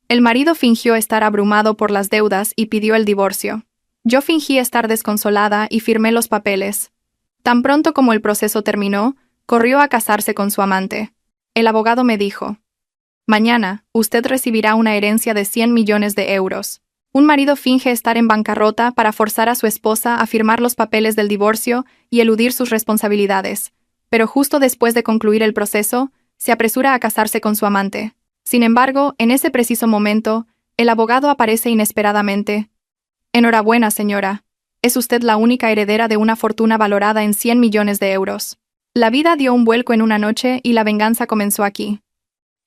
El marido fingió estar abrumado por las deudas y pidió el divorcio. Yo fingí estar desconsolada y firmé los papeles. Tan pronto como el proceso terminó, corrió a casarse con su amante. El abogado me dijo: «Mañana, usted recibirá una herencia de 100 millones de euros». Un marido finge estar en bancarrota para forzar a su esposa a firmar los papeles del divorcio y eludir sus responsabilidades, pero justo después de concluir el proceso, se apresura a casarse con su amante. Sin embargo, en ese preciso momento, el abogado aparece inesperadamente. «Enhorabuena, señora. Es usted la única heredera de una fortuna valorada en 100 millones de euros. La vida dio un vuelco en una noche y la venganza comenzó aquí».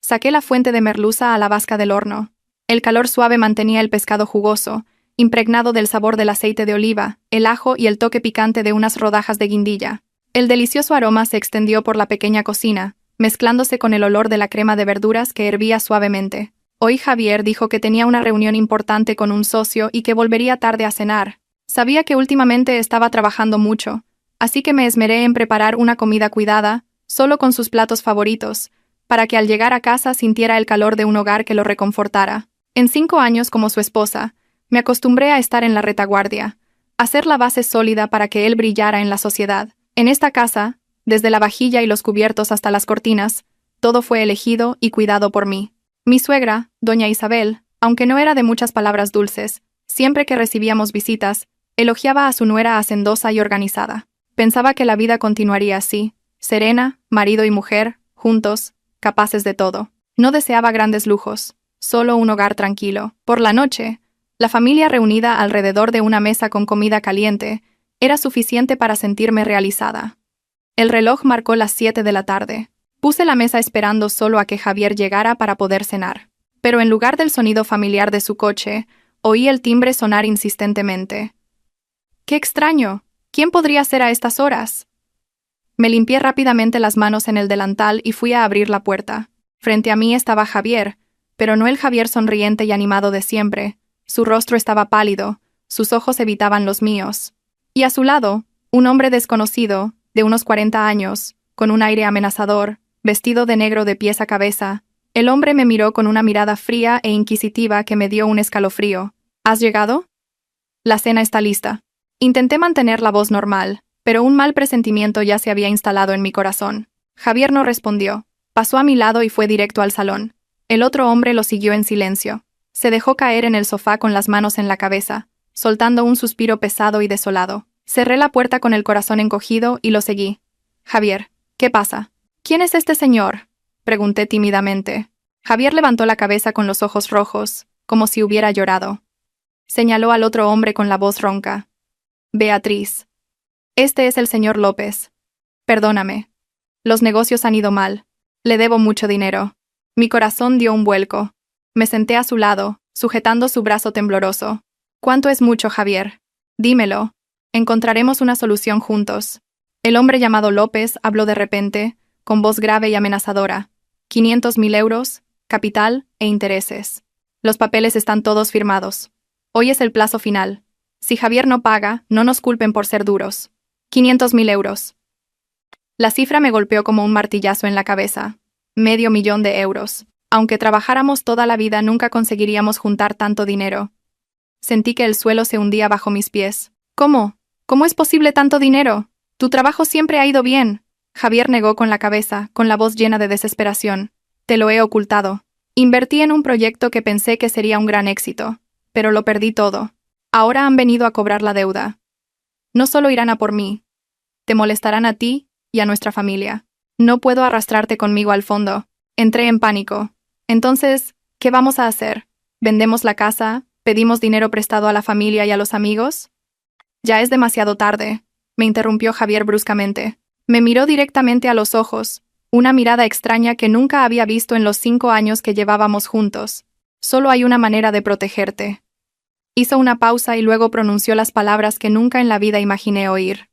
Saqué la fuente de merluza a la vasca del horno. El calor suave mantenía el pescado jugoso, impregnado del sabor del aceite de oliva, el ajo y el toque picante de unas rodajas de guindilla. El delicioso aroma se extendió por la pequeña cocina, mezclándose con el olor de la crema de verduras que hervía suavemente. Hoy Javier dijo que tenía una reunión importante con un socio y que volvería tarde a cenar. Sabía que últimamente estaba trabajando mucho, así que me esmeré en preparar una comida cuidada, solo con sus platos favoritos, para que al llegar a casa sintiera el calor de un hogar que lo reconfortara. En 5 años como su esposa, me acostumbré a estar en la retaguardia, a ser la base sólida para que él brillara en la sociedad. En esta casa, desde la vajilla y los cubiertos hasta las cortinas, todo fue elegido y cuidado por mí. Mi suegra, doña Isabel, aunque no era de muchas palabras dulces, siempre que recibíamos visitas, elogiaba a su nuera hacendosa y organizada. Pensaba que la vida continuaría así, serena, marido y mujer, juntos, capaces de todo. No deseaba grandes lujos, solo un hogar tranquilo. Por la noche, la familia reunida alrededor de una mesa con comida caliente era suficiente para sentirme realizada. El reloj marcó las 7 de la tarde. Puse la mesa esperando solo a que Javier llegara para poder cenar. Pero en lugar del sonido familiar de su coche, oí el timbre sonar insistentemente. ¡Qué extraño! ¿Quién podría ser a estas horas? Me limpié rápidamente las manos en el delantal y fui a abrir la puerta. Frente a mí estaba Javier, pero no el Javier sonriente y animado de siempre. Su rostro estaba pálido, sus ojos evitaban los míos. Y a su lado, un hombre desconocido, de unos 40 años, con un aire amenazador, vestido de negro de pies a cabeza. El hombre me miró con una mirada fría e inquisitiva que me dio un escalofrío. ¿Has llegado? La cena está lista. Intenté mantener la voz normal, pero un mal presentimiento ya se había instalado en mi corazón. Javier no respondió. Pasó a mi lado y fue directo al salón. El otro hombre lo siguió en silencio. Se dejó caer en el sofá con las manos en la cabeza, soltando un suspiro pesado y desolado. Cerré la puerta con el corazón encogido y lo seguí. «Javier, ¿qué pasa?» «¿Quién es este señor?», pregunté tímidamente. Javier levantó la cabeza con los ojos rojos, como si hubiera llorado. Señaló al otro hombre con la voz ronca. «Beatriz. Este es el señor López. Perdóname. Los negocios han ido mal. Le debo mucho dinero». Mi corazón dio un vuelco. Me senté a su lado, sujetando su brazo tembloroso. «¿Cuánto es mucho, Javier? Dímelo. Encontraremos una solución juntos». El hombre llamado López habló de repente, con voz grave y amenazadora. 500.000 euros, capital e intereses. Los papeles están todos firmados. Hoy es el plazo final. Si Javier no paga, no nos culpen por ser duros. 500.000 euros. La cifra me golpeó como un martillazo en la cabeza. 500.000 euros. Aunque trabajáramos toda la vida, nunca conseguiríamos juntar tanto dinero. Sentí que el suelo se hundía bajo mis pies. «¿Cómo? ¿Cómo es posible tanto dinero? Tu trabajo siempre ha ido bien». Javier negó con la cabeza, con la voz llena de desesperación. «Te lo he ocultado. Invertí en un proyecto que pensé que sería un gran éxito, pero lo perdí todo. Ahora han venido a cobrar la deuda. No solo irán a por mí. Te molestarán a ti y a nuestra familia. No puedo arrastrarte conmigo al fondo». Entré en pánico. Entonces, ¿qué vamos a hacer? ¿Vendemos la casa? ¿Pedimos dinero prestado a la familia y a los amigos? «Ya es demasiado tarde», me interrumpió Javier bruscamente. Me miró directamente a los ojos, una mirada extraña que nunca había visto en los 5 años que llevábamos juntos. «Solo hay una manera de protegerte». Hizo una pausa y luego pronunció las palabras que nunca en la vida imaginé oír.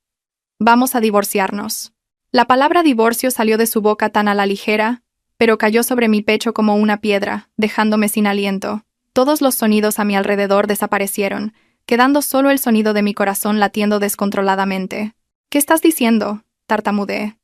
«Vamos a divorciarnos». La palabra divorcio salió de su boca tan a la ligera, pero cayó sobre mi pecho como una piedra, dejándome sin aliento. Todos los sonidos a mi alrededor desaparecieron, quedando solo el sonido de mi corazón latiendo descontroladamente. «¿Qué estás diciendo?», tartamudeé.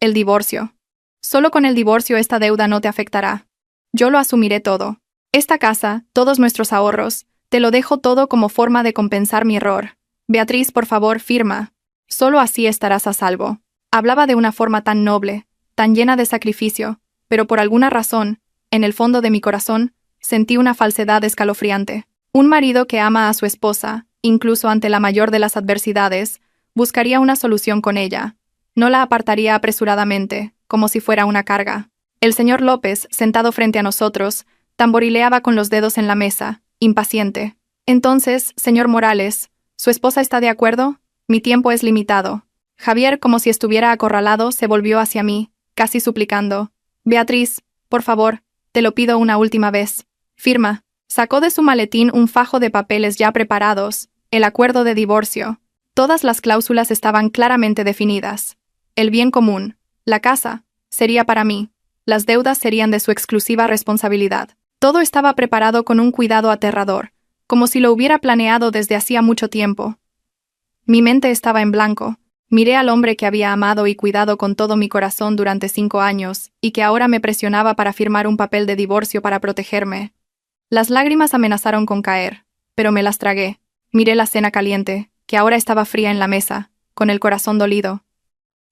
«El divorcio. Solo con el divorcio esta deuda no te afectará. Yo lo asumiré todo». Esta casa, todos nuestros ahorros, te lo dejo todo como forma de compensar mi error. Beatriz, por favor, firma. Solo así estarás a salvo. Hablaba de una forma tan noble, tan llena de sacrificio, pero por alguna razón, en el fondo de mi corazón, sentí una falsedad escalofriante. Un marido que ama a su esposa, incluso ante la mayor de las adversidades, buscaría una solución con ella. No la apartaría apresuradamente, como si fuera una carga. El señor López, sentado frente a nosotros, tamborileaba con los dedos en la mesa, impaciente. Entonces, señor Morales, ¿su esposa está de acuerdo? Mi tiempo es limitado. Javier, como si estuviera acorralado, se volvió hacia mí, casi suplicando. Beatriz, por favor, te lo pido una última vez. Firma. Sacó de su maletín un fajo de papeles ya preparados, el acuerdo de divorcio. Todas las cláusulas estaban claramente definidas. El bien común, la casa, sería para mí. Las deudas serían de su exclusiva responsabilidad. Todo estaba preparado con un cuidado aterrador, como si lo hubiera planeado desde hacía mucho tiempo. Mi mente estaba en blanco. Miré al hombre que había amado y cuidado con todo mi corazón durante 5 años, y que ahora me presionaba para firmar un papel de divorcio para protegerme. Las lágrimas amenazaron con caer, pero me las tragué. Miré la cena caliente, que ahora estaba fría en la mesa, con el corazón dolido.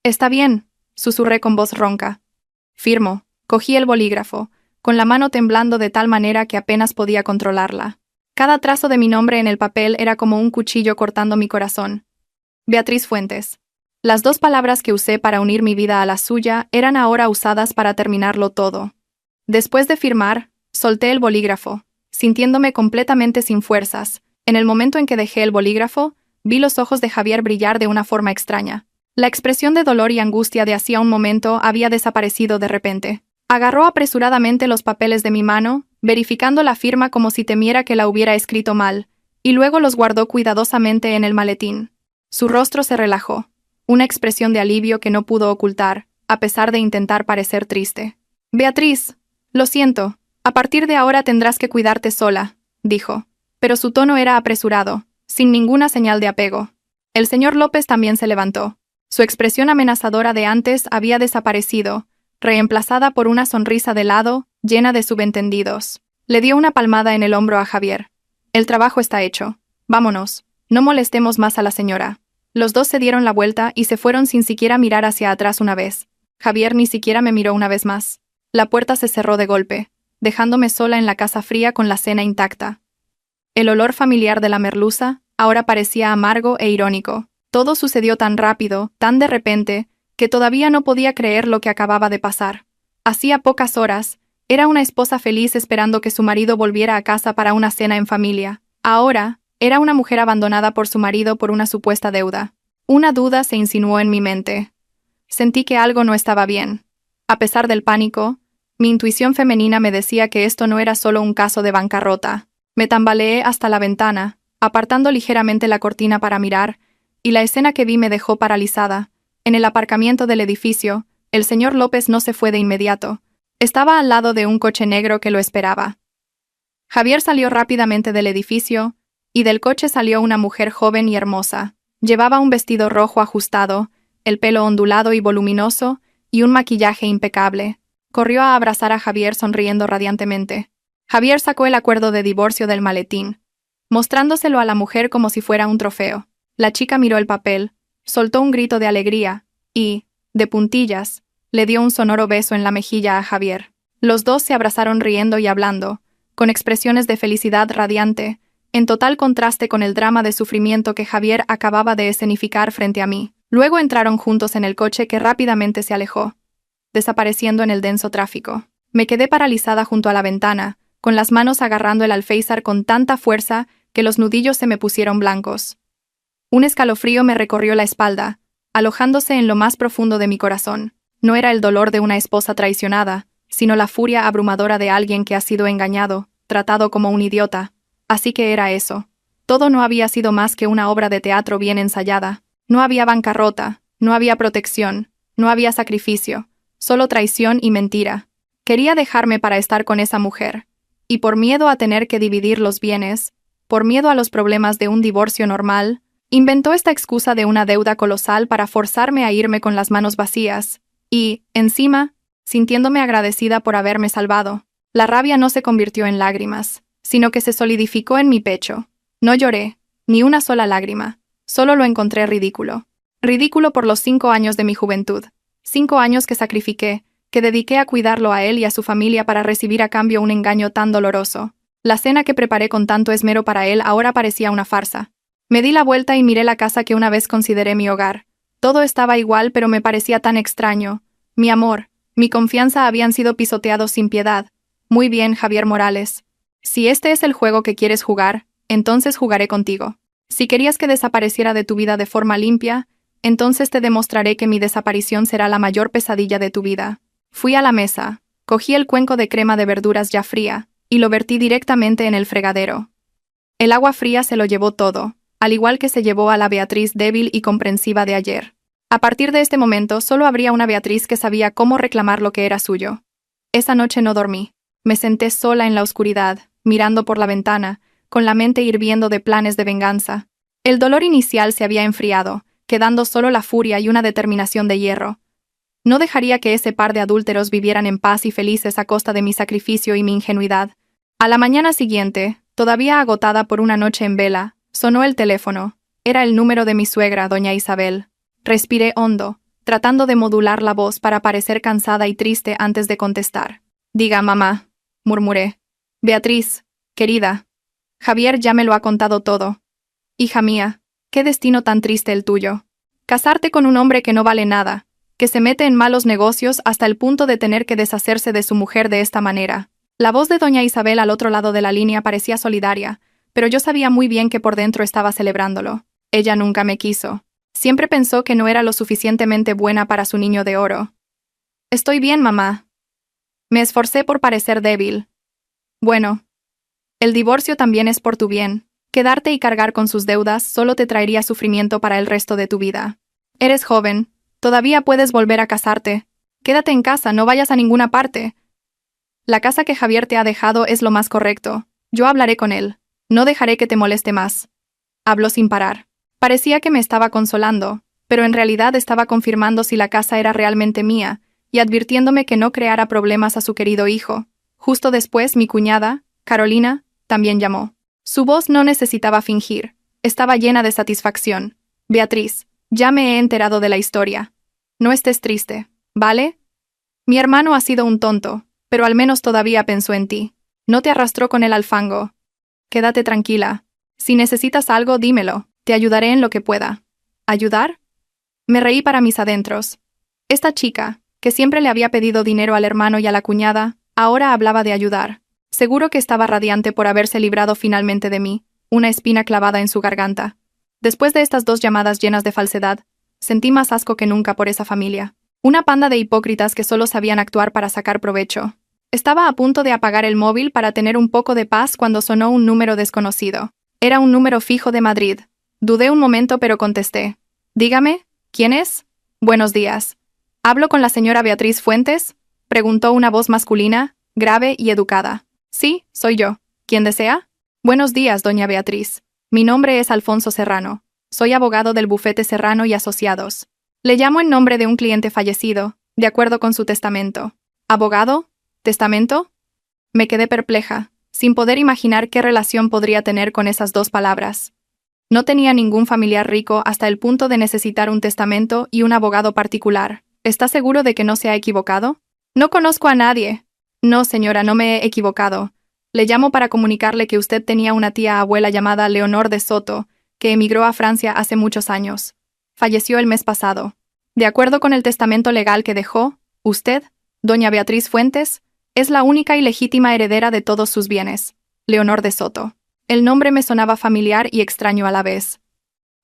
«Está bien», susurré con voz ronca. Firmo. Cogí el bolígrafo, con la mano temblando de tal manera que apenas podía controlarla. Cada trazo de mi nombre en el papel era como un cuchillo cortando mi corazón. Beatriz Fuentes. Las 2 palabras que usé para unir mi vida a la suya eran ahora usadas para terminarlo todo. Después de firmar, solté el bolígrafo, sintiéndome completamente sin fuerzas. En el momento en que dejé el bolígrafo, vi los ojos de Javier brillar de una forma extraña. La expresión de dolor y angustia de hacía un momento había desaparecido de repente. Agarró apresuradamente los papeles de mi mano, verificando la firma como si temiera que la hubiera escrito mal, y luego los guardó cuidadosamente en el maletín. Su rostro se relajó, una expresión de alivio que no pudo ocultar, a pesar de intentar parecer triste. Beatriz, lo siento, a partir de ahora tendrás que cuidarte sola, dijo, pero su tono era apresurado, sin ninguna señal de apego. El señor López también se levantó. Su expresión amenazadora de antes había desaparecido, reemplazada por una sonrisa de lado, llena de subentendidos. Le dio una palmada en el hombro a Javier. El trabajo está hecho. Vámonos. No molestemos más a la señora. Los 2 se dieron la vuelta y se fueron sin siquiera mirar hacia atrás una vez. Javier ni siquiera me miró una vez más. La puerta se cerró de golpe, dejándome sola en la casa fría con la cena intacta. El olor familiar de la merluza ahora parecía amargo e irónico. Todo sucedió tan rápido, tan de repente, que todavía no podía creer lo que acababa de pasar. Hacía pocas horas, era una esposa feliz esperando que su marido volviera a casa para una cena en familia. Ahora, era una mujer abandonada por su marido por una supuesta deuda. Una duda se insinuó en mi mente. Sentí que algo no estaba bien. A pesar del pánico, mi intuición femenina me decía que esto no era solo un caso de bancarrota. Me tambaleé hasta la ventana, apartando ligeramente la cortina para mirar, y la escena que vi me dejó paralizada. En el aparcamiento del edificio, el señor López no se fue de inmediato. Estaba al lado de un coche negro que lo esperaba. Javier salió rápidamente del edificio, y del coche salió una mujer joven y hermosa. Llevaba un vestido rojo ajustado, el pelo ondulado y voluminoso, y un maquillaje impecable. Corrió a abrazar a Javier sonriendo radiantemente. Javier sacó el acuerdo de divorcio del maletín, mostrándoselo a la mujer como si fuera un trofeo. La chica miró el papel, soltó un grito de alegría, y, de puntillas, le dio un sonoro beso en la mejilla a Javier. Los 2 se abrazaron riendo y hablando, con expresiones de felicidad radiante, en total contraste con el drama de sufrimiento que Javier acababa de escenificar frente a mí. Luego entraron juntos en el coche que rápidamente se alejó, desapareciendo en el denso tráfico. Me quedé paralizada junto a la ventana, con las manos agarrando el alféizar con tanta fuerza que los nudillos se me pusieron blancos. Un escalofrío me recorrió la espalda, alojándose en lo más profundo de mi corazón. No era el dolor de una esposa traicionada, sino la furia abrumadora de alguien que ha sido engañado, tratado como un idiota. Así que era eso. Todo no había sido más que una obra de teatro bien ensayada. No había bancarrota, no había protección, no había sacrificio, solo traición y mentira. Quería dejarme para estar con esa mujer, y por miedo a tener que dividir los bienes, por miedo a los problemas de un divorcio normal, inventó esta excusa de una deuda colosal para forzarme a irme con las manos vacías, y, encima, sintiéndome agradecida por haberme salvado. La rabia no se convirtió en lágrimas, sino que se solidificó en mi pecho. No lloré, ni una sola lágrima, solo lo encontré ridículo. Ridículo por los 5 años de mi juventud. 5 años que sacrifiqué, que dediqué a cuidarlo a él y a su familia para recibir a cambio un engaño tan doloroso. La cena que preparé con tanto esmero para él ahora parecía una farsa. Me di la vuelta y miré la casa que una vez consideré mi hogar. Todo estaba igual, pero me parecía tan extraño. Mi amor, mi confianza habían sido pisoteados sin piedad. Muy bien, Javier Morales. Si este es el juego que quieres jugar, entonces jugaré contigo. Si querías que desapareciera de tu vida de forma limpia, entonces te demostraré que mi desaparición será la mayor pesadilla de tu vida. Fui a la mesa, cogí el cuenco de crema de verduras ya fría, y lo vertí directamente en el fregadero. El agua fría se lo llevó todo, al igual que se llevó a la Beatriz débil y comprensiva de ayer. A partir de este momento solo habría una Beatriz que sabía cómo reclamar lo que era suyo. Esa noche no dormí. Me senté sola en la oscuridad, mirando por la ventana, con la mente hirviendo de planes de venganza. El dolor inicial se había enfriado, quedando solo la furia y una determinación de hierro. No dejaría que ese par de adúlteros vivieran en paz y felices a costa de mi sacrificio y mi ingenuidad. A la mañana siguiente, todavía agotada por una noche en vela, sonó el teléfono. Era el número de mi suegra, doña Isabel. Respiré hondo, tratando de modular la voz para parecer cansada y triste antes de contestar. «Diga, mamá», murmuré. «Beatriz, querida. Javier ya me lo ha contado todo. Hija mía, qué destino tan triste el tuyo. Casarte con un hombre que no vale nada, que se mete en malos negocios hasta el punto de tener que deshacerse de su mujer de esta manera». La voz de doña Isabel al otro lado de la línea parecía solidaria, pero yo sabía muy bien que por dentro estaba celebrándolo. Ella nunca me quiso. Siempre pensó que no era lo suficientemente buena para su niño de oro. «Estoy bien, mamá». Me esforcé por parecer débil. «Bueno, el divorcio también es por tu bien. Quedarte y cargar con sus deudas solo te traería sufrimiento para el resto de tu vida. Eres joven, todavía puedes volver a casarte. Quédate en casa, no vayas a ninguna parte. La casa que Javier te ha dejado es lo más correcto. Yo hablaré con él. No dejaré que te moleste más». Habló sin parar. Parecía que me estaba consolando, pero en realidad estaba confirmando si la casa era realmente mía, y advirtiéndome que no creara problemas a su querido hijo. Justo después, mi cuñada, Carolina, también llamó. Su voz no necesitaba fingir. Estaba llena de satisfacción. «Beatriz, ya me he enterado de la historia. No estés triste, ¿vale? Mi hermano ha sido un tonto, pero al menos todavía pensó en ti. No te arrastró con él al fango. Quédate tranquila. Si necesitas algo, dímelo. Te ayudaré en lo que pueda». ¿Ayudar? Me reí para mis adentros. Esta chica, que siempre le había pedido dinero al hermano y a la cuñada, ahora hablaba de ayudar. Seguro que estaba radiante por haberse librado finalmente de mí, una espina clavada en su garganta. Después de estas 2 llamadas llenas de falsedad, sentí más asco que nunca por esa familia. Una panda de hipócritas que solo sabían actuar para sacar provecho. Estaba a punto de apagar el móvil para tener un poco de paz cuando sonó un número desconocido. Era un número fijo de Madrid. Dudé un momento pero contesté. «Dígame, ¿quién es?» «Buenos días. ¿Hablo con la señora Beatriz Fuentes?», preguntó una voz masculina, grave y educada. «Sí, soy yo. ¿Quién desea?» «Buenos días, doña Beatriz. Mi nombre es Alfonso Serrano. Soy abogado del bufete Serrano y Asociados. Le llamo en nombre de un cliente fallecido, de acuerdo con su testamento». «¿Abogado? ¿Testamento?». Me quedé perpleja, sin poder imaginar qué relación podría tener con esas 2 palabras. No tenía ningún familiar rico hasta el punto de necesitar un testamento y un abogado particular. ¿Está seguro de que no se ha equivocado? «No conozco a nadie». «No, señora, no me he equivocado. Le llamo para comunicarle que usted tenía una tía abuela llamada Leonor de Soto, que emigró a Francia hace muchos años. Falleció el mes pasado. De acuerdo con el testamento legal que dejó, usted, doña Beatriz Fuentes, es la única y legítima heredera de todos sus bienes. Leonor de Soto». El nombre me sonaba familiar y extraño a la vez.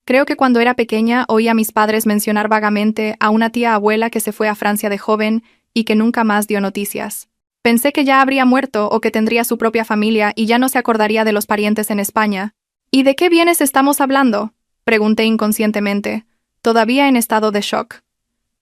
Creo que cuando era pequeña oí a mis padres mencionar vagamente a una tía abuela que se fue a Francia de joven y que nunca más dio noticias. Pensé que ya habría muerto o que tendría su propia familia y ya no se acordaría de los parientes en España. «¿Y de qué bienes estamos hablando?», pregunté inconscientemente, todavía en estado de shock.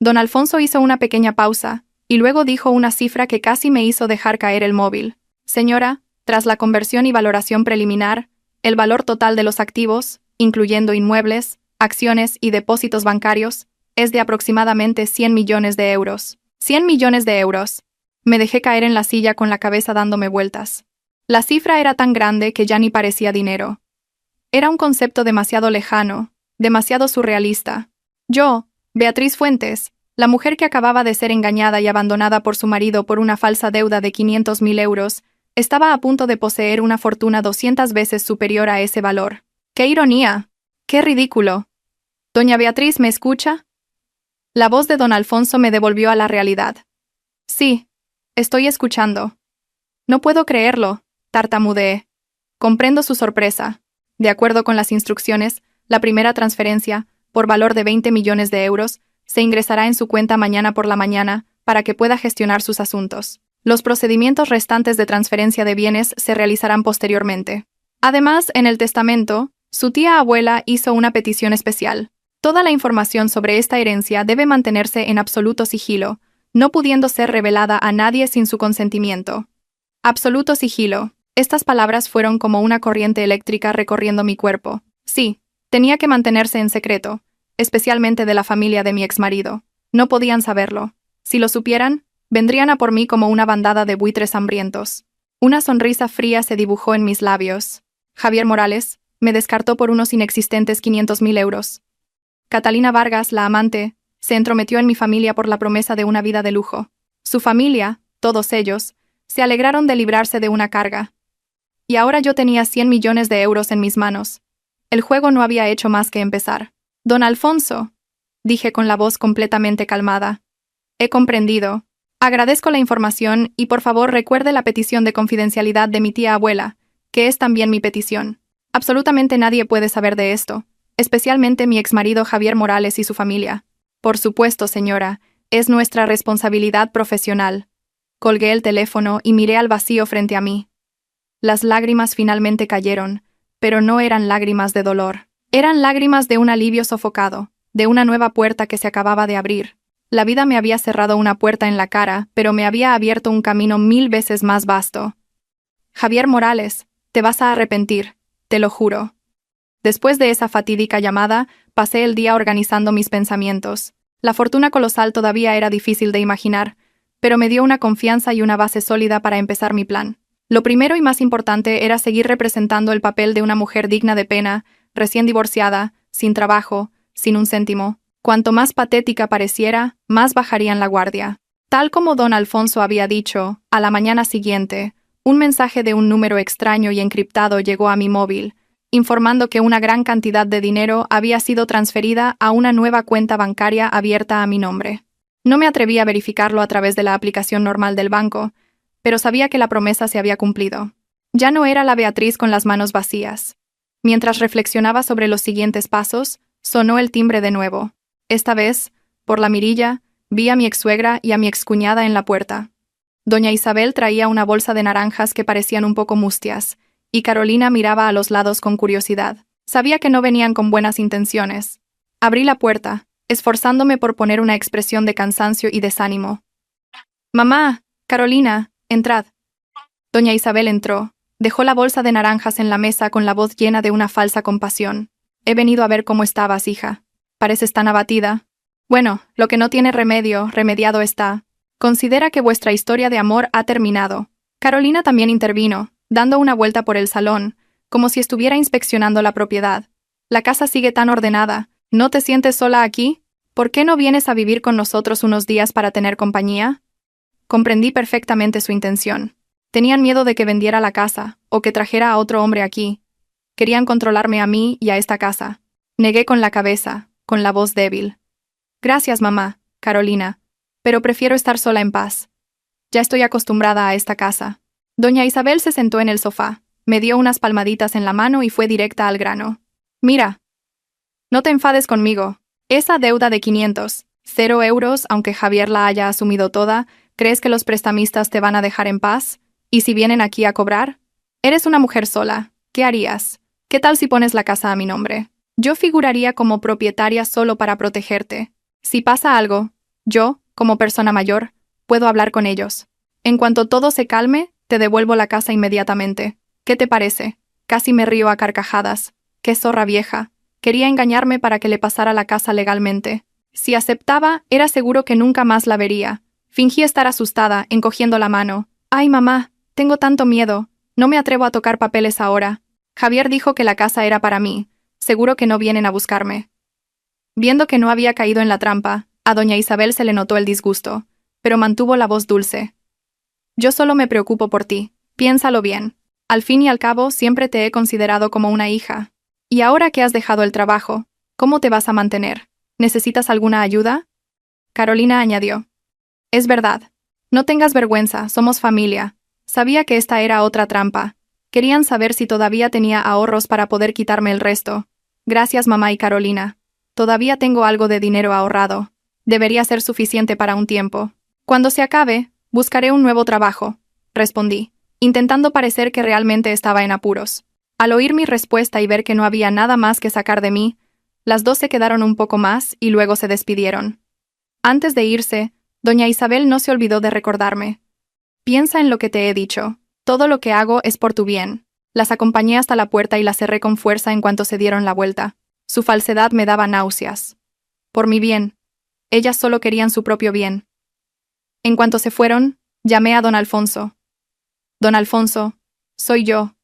Don Alfonso hizo una pequeña pausa, y luego dijo una cifra que casi me hizo dejar caer el móvil. «Señora, tras la conversión y valoración preliminar, el valor total de los activos, incluyendo inmuebles, acciones y depósitos bancarios, es de aproximadamente 100 millones de euros». «¿100 millones de euros?». Me dejé caer en la silla con la cabeza dándome vueltas. La cifra era tan grande que ya ni parecía dinero. Era un concepto demasiado lejano, demasiado surrealista. Yo, Beatriz Fuentes, la mujer que acababa de ser engañada y abandonada por su marido por una falsa deuda de 500.000 euros, estaba a punto de poseer una fortuna 200 veces superior a ese valor. ¡Qué ironía! ¡Qué ridículo! ¿Doña Beatriz me escucha? La voz de don Alfonso me devolvió a la realidad. Sí, estoy escuchando. No puedo creerlo, tartamudeé. Comprendo su sorpresa. De acuerdo con las instrucciones, la primera transferencia, por valor de 20 millones de euros, se ingresará en su cuenta mañana por la mañana para que pueda gestionar sus asuntos. Los procedimientos restantes de transferencia de bienes se realizarán posteriormente. Además, en el testamento, su tía abuela hizo una petición especial. Toda la información sobre esta herencia debe mantenerse en absoluto sigilo, no pudiendo ser revelada a nadie sin su consentimiento. Absoluto sigilo. Estas palabras fueron como una corriente eléctrica recorriendo mi cuerpo. Sí, tenía que mantenerse en secreto, especialmente de la familia de mi exmarido. No podían saberlo. Si lo supieran, vendrían a por mí como una bandada de buitres hambrientos. Una sonrisa fría se dibujó en mis labios. Javier Morales me descartó por unos inexistentes 500.000 euros. Catalina Vargas, la amante, se entrometió en mi familia por la promesa de una vida de lujo. Su familia, todos ellos, se alegraron de librarse de una carga. Y ahora yo tenía 100 millones de euros en mis manos. El juego no había hecho más que empezar. Don Alfonso, dije con la voz completamente calmada. He comprendido. Agradezco la información y por favor recuerde la petición de confidencialidad de mi tía abuela, que es también mi petición. Absolutamente nadie puede saber de esto, especialmente mi exmarido Javier Morales y su familia. Por supuesto, señora, es nuestra responsabilidad profesional. Colgué el teléfono y miré al vacío frente a mí. Las lágrimas finalmente cayeron, pero no eran lágrimas de dolor. Eran lágrimas de un alivio sofocado, de una nueva puerta que se acababa de abrir. La vida me había cerrado una puerta en la cara, pero me había abierto un camino 1000 veces más vasto. Javier Morales, te vas a arrepentir, te lo juro. Después de esa fatídica llamada, pasé el día organizando mis pensamientos. La fortuna colosal todavía era difícil de imaginar, pero me dio una confianza y una base sólida para empezar mi plan. Lo primero y más importante era seguir representando el papel de una mujer digna de pena, recién divorciada, sin trabajo, sin un céntimo. Cuanto más patética pareciera, más bajarían la guardia. Tal como don Alfonso había dicho, a la mañana siguiente, un mensaje de un número extraño y encriptado llegó a mi móvil, informando que una gran cantidad de dinero había sido transferida a una nueva cuenta bancaria abierta a mi nombre. No me atreví a verificarlo a través de la aplicación normal del banco, pero sabía que la promesa se había cumplido. Ya no era la Beatriz con las manos vacías. Mientras reflexionaba sobre los siguientes pasos, sonó el timbre de nuevo. Esta vez, por la mirilla, vi a mi exsuegra y a mi excuñada en la puerta. Doña Isabel traía una bolsa de naranjas que parecían un poco mustias, y Carolina miraba a los lados con curiosidad. Sabía que no venían con buenas intenciones. Abrí la puerta, esforzándome por poner una expresión de cansancio y desánimo. «Mamá, Carolina, entrad». Doña Isabel entró, dejó la bolsa de naranjas en la mesa con la voz llena de una falsa compasión. «He venido a ver cómo estabas, hija. Pareces tan abatida». «Bueno, lo que no tiene remedio, remediado está. Considera que vuestra historia de amor ha terminado». Carolina también intervino, dando una vuelta por el salón, como si estuviera inspeccionando la propiedad. «La casa sigue tan ordenada. ¿No te sientes sola aquí? ¿Por qué no vienes a vivir con nosotros unos días para tener compañía?» Comprendí perfectamente su intención. Tenían miedo de que vendiera la casa, o que trajera a otro hombre aquí. Querían controlarme a mí y a esta casa. Negué con la cabeza, con la voz débil. «Gracias, mamá, Carolina, pero prefiero estar sola en paz. Ya estoy acostumbrada a esta casa». Doña Isabel se sentó en el sofá, me dio unas palmaditas en la mano y fue directa al grano. «Mira, no te enfades conmigo. Esa deuda de 500 euros, aunque Javier la haya asumido toda, ¿crees que los prestamistas te van a dejar en paz? ¿Y si vienen aquí a cobrar? Eres una mujer sola. ¿Qué harías? ¿Qué tal si pones la casa a mi nombre? Yo figuraría como propietaria solo para protegerte. Si pasa algo, yo, como persona mayor, puedo hablar con ellos. En cuanto todo se calme, te devuelvo la casa inmediatamente. ¿Qué te parece?» Casi me río a carcajadas. ¡Qué zorra vieja! Quería engañarme para que le pasara la casa legalmente. Si aceptaba, era seguro que nunca más la vería, Fingí estar asustada, encogiendo la mano. «Ay, mamá, tengo tanto miedo. No me atrevo a tocar papeles ahora. Javier dijo que la casa era para mí. Seguro que no vienen a buscarme». Viendo que no había caído en la trampa, a doña Isabel se le notó el disgusto, pero mantuvo la voz dulce. «Yo solo me preocupo por ti. Piénsalo bien. Al fin y al cabo, siempre te he considerado como una hija. Y ahora que has dejado el trabajo, ¿cómo te vas a mantener? ¿Necesitas alguna ayuda?». Carolina añadió. «Es verdad. No tengas vergüenza, somos familia. Sabía que esta era otra trampa. Querían saber si todavía tenía ahorros para poder quitarme el resto. Gracias, mamá y Carolina. Todavía tengo algo de dinero ahorrado. Debería ser suficiente para un tiempo. Cuando se acabe, buscaré un nuevo trabajo», respondí, intentando parecer que realmente estaba en apuros. Al oír mi respuesta y ver que no había nada más que sacar de mí, las dos se quedaron un poco más y luego se despidieron. Antes de irse, doña Isabel no se olvidó de recordarme. «Piensa en lo que te he dicho. Todo lo que hago es por tu bien». Las acompañé hasta la puerta y la cerré con fuerza en cuanto se dieron la vuelta. Su falsedad me daba náuseas. Por mi bien. Ellas solo querían su propio bien. En cuanto se fueron, llamé a don Alfonso. «Don Alfonso, soy yo.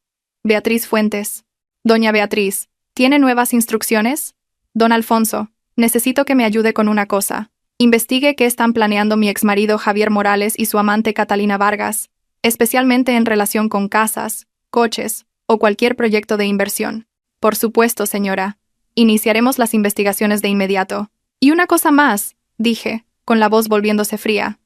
Beatriz Fuentes». «Doña Beatriz, ¿tiene nuevas instrucciones?». «Don Alfonso, necesito que me ayude con una cosa. Investigue qué están planeando mi exmarido Javier Morales y su amante Catalina Vargas, especialmente en relación con casas, coches o cualquier proyecto de inversión». «Por supuesto, señora. Iniciaremos las investigaciones de inmediato». «Y una cosa más», dije, con la voz volviéndose fría.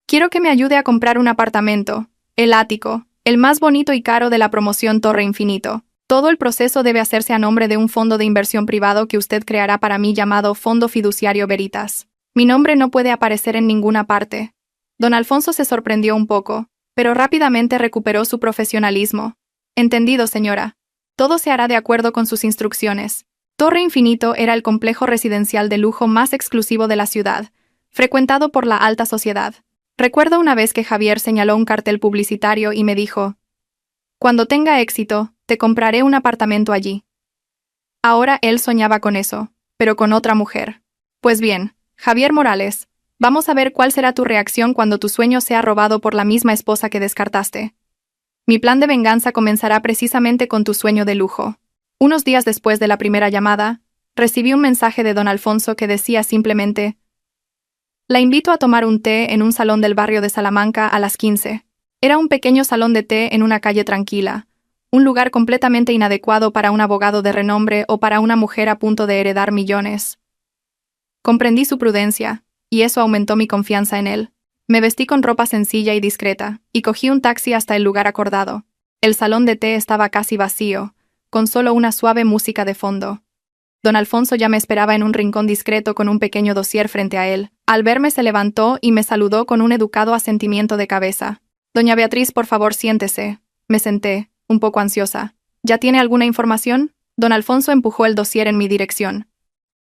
«Quiero que me ayude a comprar un apartamento, el ático, el más bonito y caro de la promoción Torre Infinito. Todo el proceso debe hacerse a nombre de un fondo de inversión privado que usted creará para mí llamado Fondo Fiduciario Veritas. Mi nombre no puede aparecer en ninguna parte». Don Alfonso se sorprendió un poco, pero rápidamente recuperó su profesionalismo. «Entendido, señora. Todo se hará de acuerdo con sus instrucciones». Torre Infinito era el complejo residencial de lujo más exclusivo de la ciudad, frecuentado por la alta sociedad. Recuerdo una vez que Javier señaló un cartel publicitario y me dijo: «Cuando tenga éxito, te compraré un apartamento allí». Ahora él soñaba con eso, pero con otra mujer. Pues bien, Javier Morales, vamos a ver cuál será tu reacción cuando tu sueño sea robado por la misma esposa que descartaste. Mi plan de venganza comenzará precisamente con tu sueño de lujo. Unos días después de la primera llamada, recibí un mensaje de don Alfonso que decía simplemente: «La invito a tomar un té en un salón del barrio de Salamanca a las 15. Era un pequeño salón de té en una calle tranquila, un lugar completamente inadecuado para un abogado de renombre o para una mujer a punto de heredar millones». Comprendí su prudencia, y eso aumentó mi confianza en él. Me vestí con ropa sencilla y discreta, y cogí un taxi hasta el lugar acordado. El salón de té estaba casi vacío, con solo una suave música de fondo. Don Alfonso ya me esperaba en un rincón discreto con un pequeño dossier frente a él. Al verme se levantó y me saludó con un educado asentimiento de cabeza. «Doña Beatriz, por favor, siéntese». Me senté, un poco ansiosa. «¿Ya tiene alguna información?». Don Alfonso empujó el dossier en mi dirección.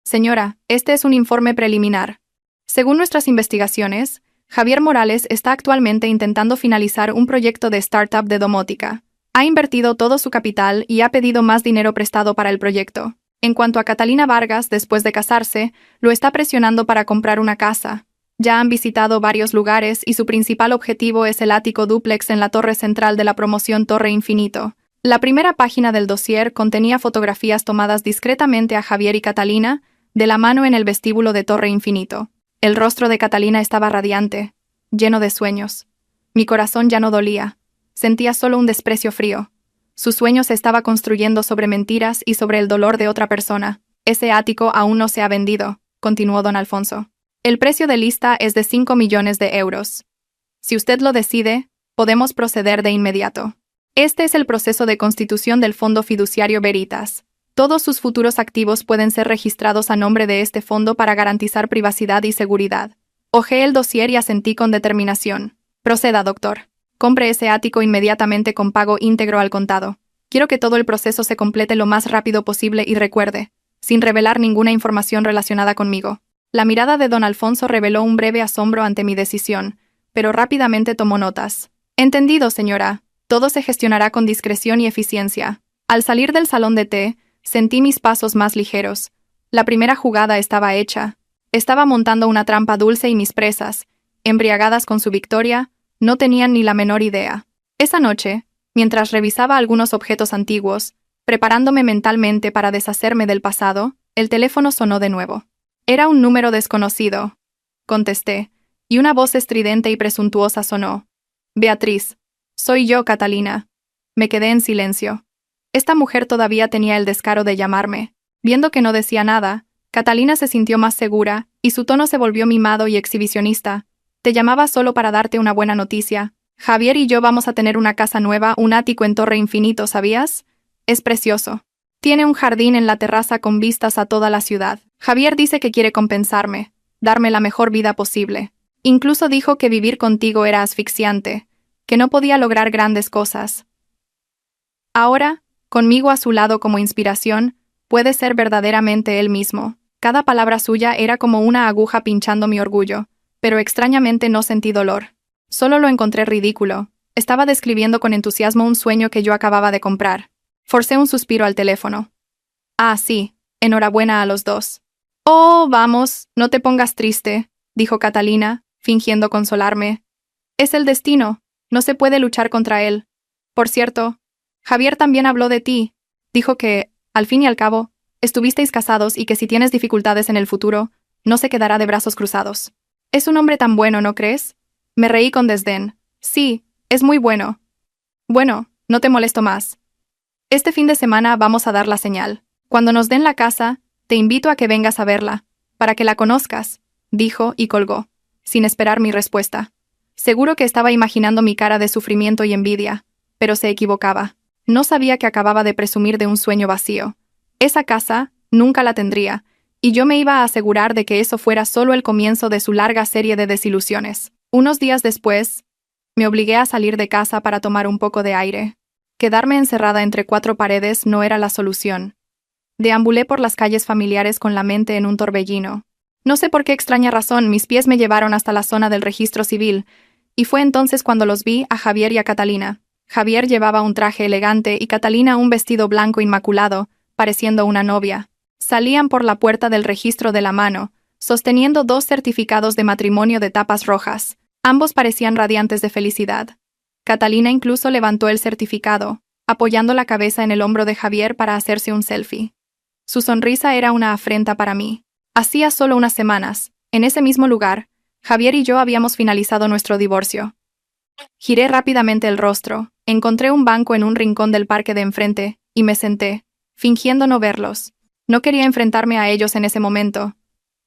«Señora, este es un informe preliminar. Según nuestras investigaciones, Javier Morales está actualmente intentando finalizar un proyecto de startup de domótica. Ha invertido todo su capital y ha pedido más dinero prestado para el proyecto. En cuanto a Catalina Vargas, después de casarse, lo está presionando para comprar una casa. Ya han visitado varios lugares y su principal objetivo es el ático dúplex en la torre central de la promoción Torre Infinito». La primera página del dossier contenía fotografías tomadas discretamente a Javier y Catalina, de la mano en el vestíbulo de Torre Infinito. El rostro de Catalina estaba radiante, lleno de sueños. Mi corazón ya no dolía. Sentía solo un desprecio frío. Su sueño se estaba construyendo sobre mentiras y sobre el dolor de otra persona. «Ese ático aún no se ha vendido», continuó don Alfonso. «El precio de lista es de 5 millones de euros. Si usted lo decide, podemos proceder de inmediato. Este es el proceso de constitución del Fondo Fiduciario Veritas. Todos sus futuros activos pueden ser registrados a nombre de este fondo para garantizar privacidad y seguridad». Hojeé el dossier y asentí con determinación. «Proceda, doctor. Compre ese ático inmediatamente con pago íntegro al contado. Quiero que todo el proceso se complete lo más rápido posible y recuerde, sin revelar ninguna información relacionada conmigo». La mirada de don Alfonso reveló un breve asombro ante mi decisión, pero rápidamente tomó notas. «Entendido, señora. Todo se gestionará con discreción y eficiencia». Al salir del salón de té, sentí mis pasos más ligeros. La primera jugada estaba hecha. Estaba montando una trampa dulce y mis presas, embriagadas con su victoria, no tenían ni la menor idea. Esa noche, mientras revisaba algunos objetos antiguos, preparándome mentalmente para deshacerme del pasado, el teléfono sonó de nuevo. Era un número desconocido. Contesté, y una voz estridente y presuntuosa sonó. Beatriz. Soy yo, Catalina. Me quedé en silencio. Esta mujer todavía tenía el descaro de llamarme. Viendo que no decía nada, Catalina se sintió más segura, y su tono se volvió mimado y exhibicionista. Te llamaba solo para darte una buena noticia. Javier y yo vamos a tener una casa nueva, un ático en Torre Infinito, ¿sabías? Es precioso. Tiene un jardín en la terraza con vistas a toda la ciudad. Javier dice que quiere compensarme, darme la mejor vida posible. Incluso dijo que vivir contigo era asfixiante, que no podía lograr grandes cosas. Ahora, conmigo a su lado como inspiración, puede ser verdaderamente él mismo. Cada palabra suya era como una aguja pinchando mi orgullo, pero extrañamente no sentí dolor. Solo lo encontré ridículo. Estaba describiendo con entusiasmo un sueño que yo acababa de comprar. Forcé un suspiro al teléfono. Ah, sí, enhorabuena a los dos. Oh, vamos, no te pongas triste, dijo Catalina, fingiendo consolarme. Es el destino, no se puede luchar contra él. Por cierto, Javier también habló de ti. Dijo que, al fin y al cabo, estuvisteis casados y que si tienes dificultades en el futuro, no se quedará de brazos cruzados. Es un hombre tan bueno, ¿no crees? Me reí con desdén. Sí, es muy bueno. Bueno, no te molesto más. Este fin de semana vamos a dar la señal. Cuando nos den la casa, te invito a que vengas a verla, para que la conozcas, dijo y colgó, sin esperar mi respuesta. Seguro que estaba imaginando mi cara de sufrimiento y envidia, pero se equivocaba. No sabía que acababa de presumir de un sueño vacío. Esa casa nunca la tendría, y yo me iba a asegurar de que eso fuera solo el comienzo de su larga serie de desilusiones. Unos días después, me obligué a salir de casa para tomar un poco de aire. Quedarme encerrada entre cuatro paredes no era la solución. Deambulé por las calles familiares con la mente en un torbellino. No sé por qué extraña razón, mis pies me llevaron hasta la zona del registro civil, y fue entonces cuando los vi a Javier y a Catalina. Javier llevaba un traje elegante y Catalina un vestido blanco inmaculado, pareciendo una novia. Salían por la puerta del registro de la mano, sosteniendo dos certificados de matrimonio de tapas rojas. Ambos parecían radiantes de felicidad. Catalina incluso levantó el certificado, apoyando la cabeza en el hombro de Javier para hacerse un selfie. Su sonrisa era una afrenta para mí. Hacía solo unas semanas, en ese mismo lugar, Javier y yo habíamos finalizado nuestro divorcio. Giré rápidamente el rostro, encontré un banco en un rincón del parque de enfrente, y me senté, fingiendo no verlos. No quería enfrentarme a ellos en ese momento,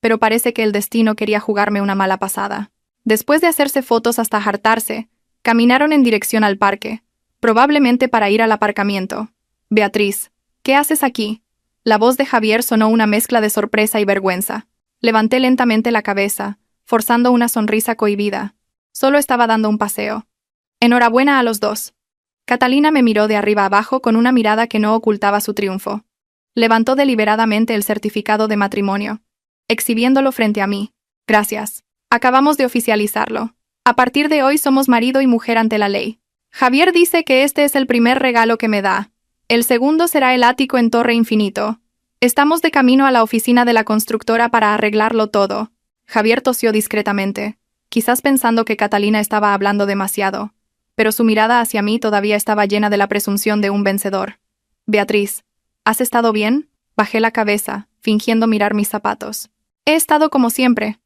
pero parece que el destino quería jugarme una mala pasada. Después de hacerse fotos hasta hartarse, caminaron en dirección al parque, probablemente para ir al aparcamiento. Beatriz, ¿qué haces aquí? La voz de Javier sonó una mezcla de sorpresa y vergüenza. Levanté lentamente la cabeza, forzando una sonrisa cohibida. Solo estaba dando un paseo. Enhorabuena a los dos. Catalina me miró de arriba abajo con una mirada que no ocultaba su triunfo. Levantó deliberadamente el certificado de matrimonio, exhibiéndolo frente a mí. Gracias. Acabamos de oficializarlo. A partir de hoy somos marido y mujer ante la ley. Javier dice que este es el primer regalo que me da. El segundo será el ático en Torre Infinito. Estamos de camino a la oficina de la constructora para arreglarlo todo. Javier tosió discretamente, quizás pensando que Catalina estaba hablando demasiado, pero su mirada hacia mí todavía estaba llena de la presunción de un vencedor. Beatriz, ¿has estado bien? Bajé la cabeza, fingiendo mirar mis zapatos. He estado como siempre.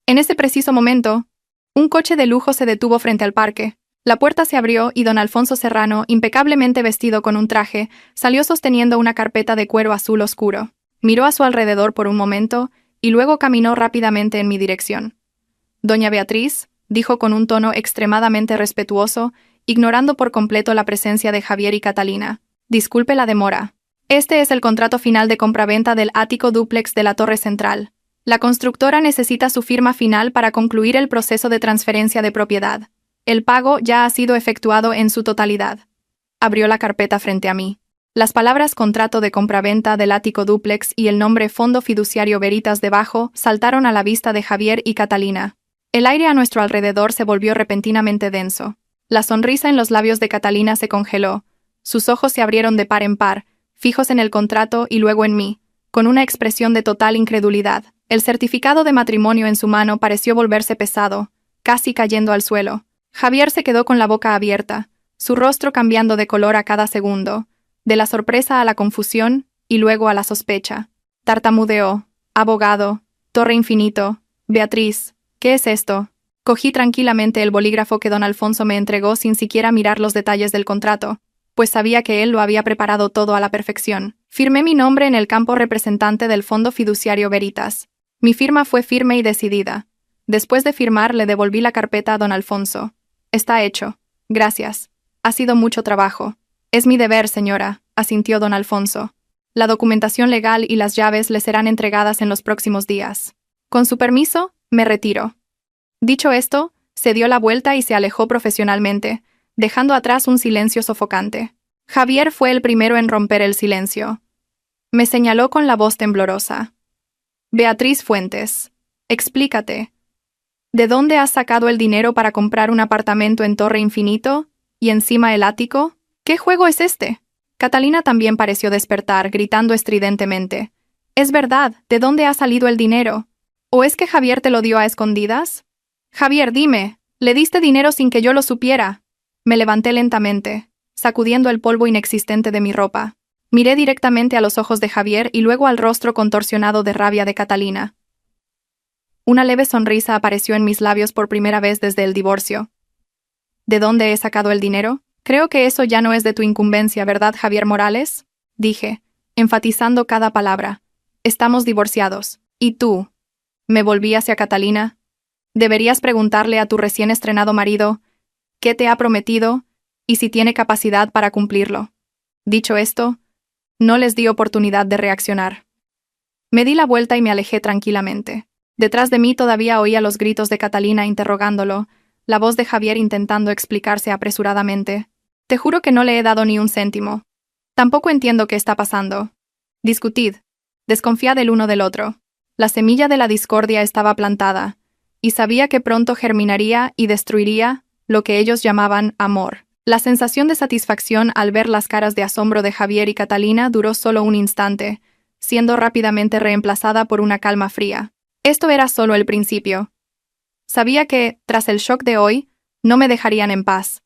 En ese preciso momento, un coche de lujo se detuvo frente al parque. La puerta se abrió y don Alfonso Serrano, impecablemente vestido con un traje, salió sosteniendo una carpeta de cuero azul oscuro. Miró a su alrededor por un momento y luego caminó rápidamente en mi dirección. Doña Beatriz, dijo con un tono extremadamente respetuoso, ignorando por completo la presencia de Javier y Catalina. Disculpe la demora. Este es el contrato final de compraventa del ático dúplex de la Torre Central. La constructora necesita su firma final para concluir el proceso de transferencia de propiedad. El pago ya ha sido efectuado en su totalidad. Abrió la carpeta frente a mí. Las palabras contrato de compraventa del ático dúplex y el nombre Fondo Fiduciario Veritas debajo saltaron a la vista de Javier y Catalina. El aire a nuestro alrededor se volvió repentinamente denso. La sonrisa en los labios de Catalina se congeló. Sus ojos se abrieron de par en par, fijos en el contrato y luego en mí, con una expresión de total incredulidad. El certificado de matrimonio en su mano pareció volverse pesado, casi cayendo al suelo. Javier se quedó con la boca abierta, su rostro cambiando de color a cada segundo, de la sorpresa a la confusión y luego a la sospecha. Tartamudeó: abogado, Torre Infinito, Beatriz, ¿qué es esto? Cogí tranquilamente el bolígrafo que don Alfonso me entregó sin siquiera mirar los detalles del contrato, pues sabía que él lo había preparado todo a la perfección. Firmé mi nombre en el campo representante del Fondo Fiduciario Veritas. Mi firma fue firme y decidida. Después de firmar, le devolví la carpeta a don Alfonso. Está hecho. Gracias. Ha sido mucho trabajo. Es mi deber, señora, asintió don Alfonso. La documentación legal y las llaves le serán entregadas en los próximos días. Con su permiso, me retiro. Dicho esto, se dio la vuelta y se alejó profesionalmente, dejando atrás un silencio sofocante. Javier fue el primero en romper el silencio. Me señaló con la voz temblorosa. Beatriz Fuentes, explícate. ¿De dónde has sacado el dinero para comprar un apartamento en Torre Infinito y encima el ático? ¿Qué juego es este? Catalina también pareció despertar, gritando estridentemente. Es verdad, ¿de dónde ha salido el dinero? ¿O es que Javier te lo dio a escondidas? Javier, dime, ¿le diste dinero sin que yo lo supiera? Me levanté lentamente, sacudiendo el polvo inexistente de mi ropa. Miré directamente a los ojos de Javier y luego al rostro contorsionado de rabia de Catalina. Una leve sonrisa apareció en mis labios por primera vez desde el divorcio. ¿De dónde he sacado el dinero? Creo que eso ya no es de tu incumbencia, ¿verdad, Javier Morales? Dije, enfatizando cada palabra. Estamos divorciados. ¿Y tú? Me volví hacia Catalina. Deberías preguntarle a tu recién estrenado marido qué te ha prometido y si tiene capacidad para cumplirlo. Dicho esto, no les di oportunidad de reaccionar. Me di la vuelta y me alejé tranquilamente. Detrás de mí todavía oía los gritos de Catalina interrogándolo, la voz de Javier intentando explicarse apresuradamente. Te juro que no le he dado ni un céntimo. Tampoco entiendo qué está pasando. Discutid. Desconfiad el uno del otro. La semilla de la discordia estaba plantada, y sabía que pronto germinaría y destruiría lo que ellos llamaban amor. La sensación de satisfacción al ver las caras de asombro de Javier y Catalina duró solo un instante, siendo rápidamente reemplazada por una calma fría. Esto era solo el principio. Sabía que, tras el shock de hoy, no me dejarían en paz.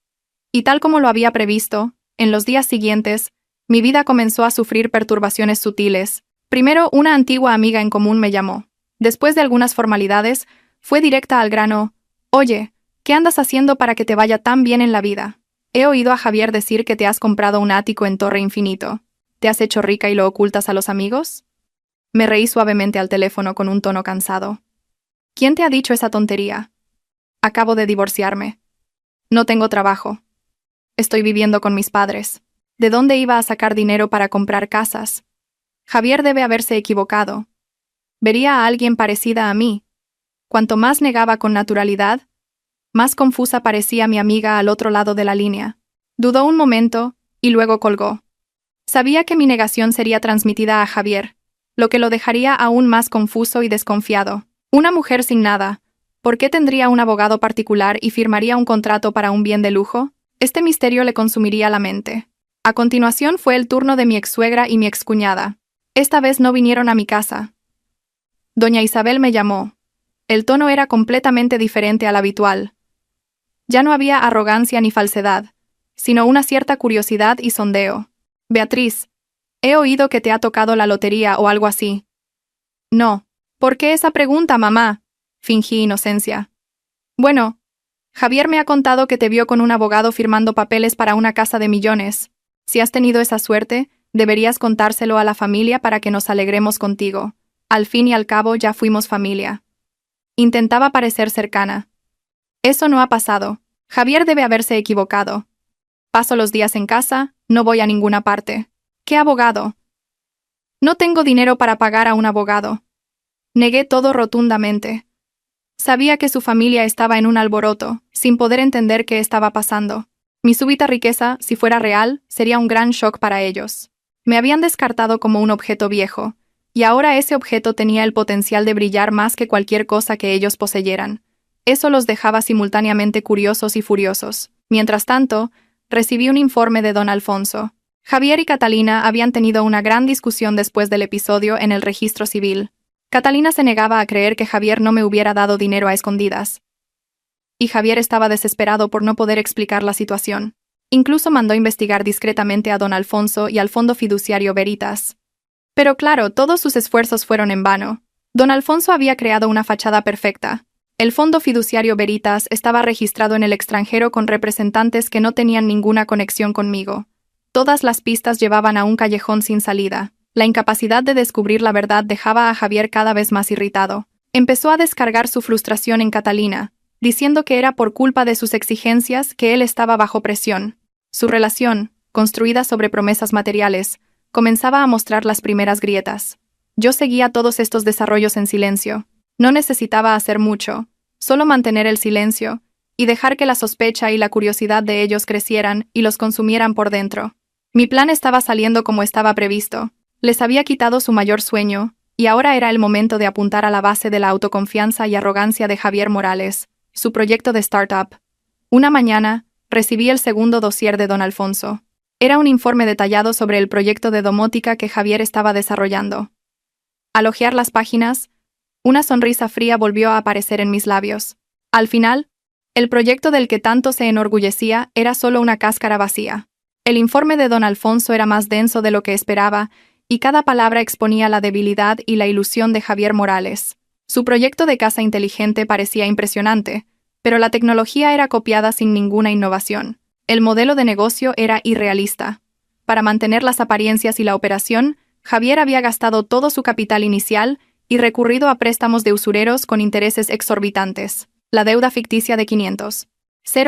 Y tal como lo había previsto, en los días siguientes, mi vida comenzó a sufrir perturbaciones sutiles. Primero, una antigua amiga en común me llamó. Después de algunas formalidades, fue directa al grano. Oye, ¿qué andas haciendo para que te vaya tan bien en la vida? He oído a Javier decir que te has comprado un ático en Torre Infinito. ¿Te has hecho rica y lo ocultas a los amigos? Me reí suavemente al teléfono con un tono cansado. ¿Quién te ha dicho esa tontería? Acabo de divorciarme. No tengo trabajo. Estoy viviendo con mis padres. ¿De dónde iba a sacar dinero para comprar casas? Javier debe haberse equivocado. Vería a alguien parecida a mí. Cuanto más negaba con naturalidad, más confusa parecía mi amiga al otro lado de la línea. Dudó un momento, y luego colgó. Sabía que mi negación sería transmitida a Javier, lo que lo dejaría aún más confuso y desconfiado. Una mujer sin nada, ¿por qué tendría un abogado particular y firmaría un contrato para un bien de lujo? Este misterio le consumiría la mente. A continuación fue el turno de mi exsuegra y mi excuñada. Esta vez no vinieron a mi casa. Doña Isabel me llamó. El tono era completamente diferente al habitual. Ya no había arrogancia ni falsedad, sino una cierta curiosidad y sondeo. Beatriz, he oído que te ha tocado la lotería o algo así. No. ¿Por qué esa pregunta, mamá? Fingí inocencia. Bueno, Javier me ha contado que te vio con un abogado firmando papeles para una casa de millones. Si has tenido esa suerte, deberías contárselo a la familia para que nos alegremos contigo. Al fin y al cabo ya fuimos familia. Intentaba parecer cercana. Eso no ha pasado. Javier debe haberse equivocado. Paso los días en casa, no voy a ninguna parte. ¿Qué abogado? No tengo dinero para pagar a un abogado. Negué todo rotundamente. Sabía que su familia estaba en un alboroto, sin poder entender qué estaba pasando. Mi súbita riqueza, si fuera real, sería un gran shock para ellos. Me habían descartado como un objeto viejo, y ahora ese objeto tenía el potencial de brillar más que cualquier cosa que ellos poseyeran. Eso los dejaba simultáneamente curiosos y furiosos. Mientras tanto, recibí un informe de don Alfonso. Javier y Catalina habían tenido una gran discusión después del episodio en el registro civil. Catalina se negaba a creer que Javier no me hubiera dado dinero a escondidas. y Javier estaba desesperado por no poder explicar la situación. Incluso mandó investigar discretamente a don Alfonso y al Fondo Fiduciario Veritas. Pero claro, todos sus esfuerzos fueron en vano. Don Alfonso había creado una fachada perfecta. El Fondo Fiduciario Veritas estaba registrado en el extranjero con representantes que no tenían ninguna conexión conmigo. Todas las pistas llevaban a un callejón sin salida. La incapacidad de descubrir la verdad dejaba a Javier cada vez más irritado. Empezó a descargar su frustración en Catalina, diciendo que era por culpa de sus exigencias que él estaba bajo presión. Su relación, construida sobre promesas materiales, comenzaba a mostrar las primeras grietas. Yo seguía todos estos desarrollos en silencio. No necesitaba hacer mucho, solo mantener el silencio, y dejar que la sospecha y la curiosidad de ellos crecieran y los consumieran por dentro. Mi plan estaba saliendo como estaba previsto. Les había quitado su mayor sueño, y ahora era el momento de apuntar a la base de la autoconfianza y arrogancia de Javier Morales, su proyecto de startup. Una mañana, recibí el segundo dossier de don Alfonso. Era un informe detallado sobre el proyecto de domótica que Javier estaba desarrollando. Al hojear las páginas, una sonrisa fría volvió a aparecer en mis labios. Al final, el proyecto del que tanto se enorgullecía era solo una cáscara vacía. El informe de don Alfonso era más denso de lo que esperaba, y cada palabra exponía la debilidad y la ilusión de Javier Morales. Su proyecto de casa inteligente parecía impresionante, pero la tecnología era copiada sin ninguna innovación. El modelo de negocio era irrealista. Para mantener las apariencias y la operación, Javier había gastado todo su capital inicial y recurrido a préstamos de usureros con intereses exorbitantes. La deuda ficticia de 500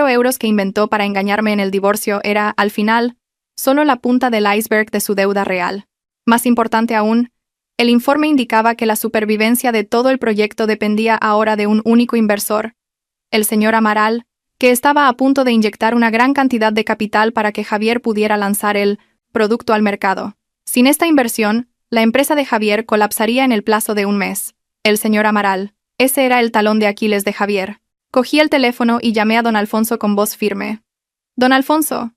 euros que inventó para engañarme en el divorcio era, al final, solo la punta del iceberg de su deuda real. Más importante aún, el informe indicaba que la supervivencia de todo el proyecto dependía ahora de un único inversor, el señor Amaral, que estaba a punto de inyectar una gran cantidad de capital para que Javier pudiera lanzar el producto al mercado. Sin esta inversión, la empresa de Javier colapsaría en el plazo de un mes. El señor Amaral. Ese era el talón de Aquiles de Javier. Cogí el teléfono y llamé a don Alfonso con voz firme. Don Alfonso,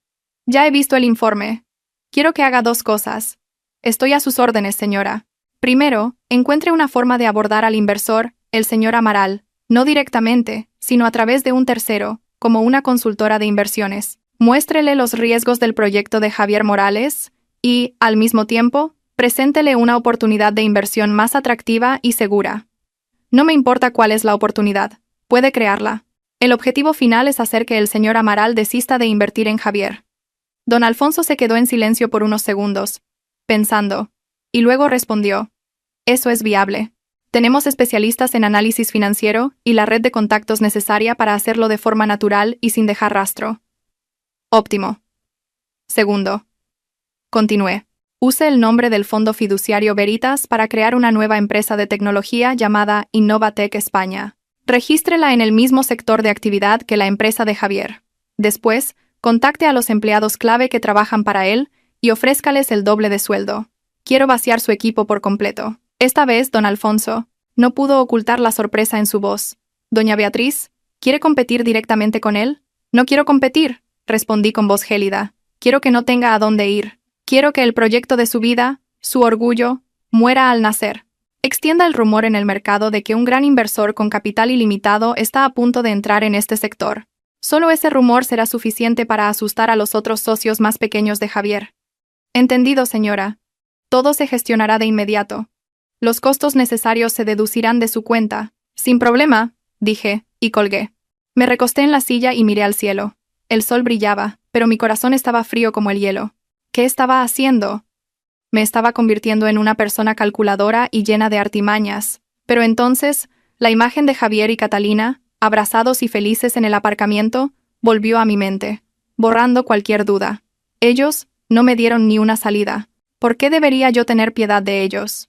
ya he visto el informe. Quiero que haga 2 cosas. Estoy a sus órdenes, señora. Primero, encuentre una forma de abordar al inversor, el señor Amaral, no directamente, sino a través de un tercero, como una consultora de inversiones. Muéstrele los riesgos del proyecto de Javier Morales y, al mismo tiempo, preséntele una oportunidad de inversión más atractiva y segura. No me importa cuál es la oportunidad, puede crearla. El objetivo final es hacer que el señor Amaral desista de invertir en Javier. Don Alfonso se quedó en silencio por unos segundos, pensando, y luego respondió: eso es viable. Tenemos especialistas en análisis financiero y la red de contactos necesaria para hacerlo de forma natural y sin dejar rastro. Óptimo. Segundo. Continué. Use el nombre del Fondo Fiduciario Veritas para crear una nueva empresa de tecnología llamada Innovatec España. Regístrela en el mismo sector de actividad que la empresa de Javier. Después, contacte a los empleados clave que trabajan para él y ofrézcales el doble de sueldo. Quiero vaciar su equipo por completo. Esta vez, don Alfonso no pudo ocultar la sorpresa en su voz. Doña Beatriz, ¿quiere competir directamente con él? No quiero competir, respondí con voz gélida. Quiero que no tenga a dónde ir. Quiero que el proyecto de su vida, su orgullo, muera al nacer. Extienda el rumor en el mercado de que un gran inversor con capital ilimitado está a punto de entrar en este sector. Solo ese rumor será suficiente para asustar a los otros socios más pequeños de Javier. Entendido, señora. Todo se gestionará de inmediato. Los costos necesarios se deducirán de su cuenta. Sin problema, dije, y colgué. Me recosté en la silla y miré al cielo. El sol brillaba, pero mi corazón estaba frío como el hielo. ¿Qué estaba haciendo? Me estaba convirtiendo en una persona calculadora y llena de artimañas. Pero entonces, la imagen de Javier y Catalina, abrazados y felices en el aparcamiento, volvió a mi mente, borrando cualquier duda. Ellos no me dieron ni una salida. ¿Por qué debería yo tener piedad de ellos?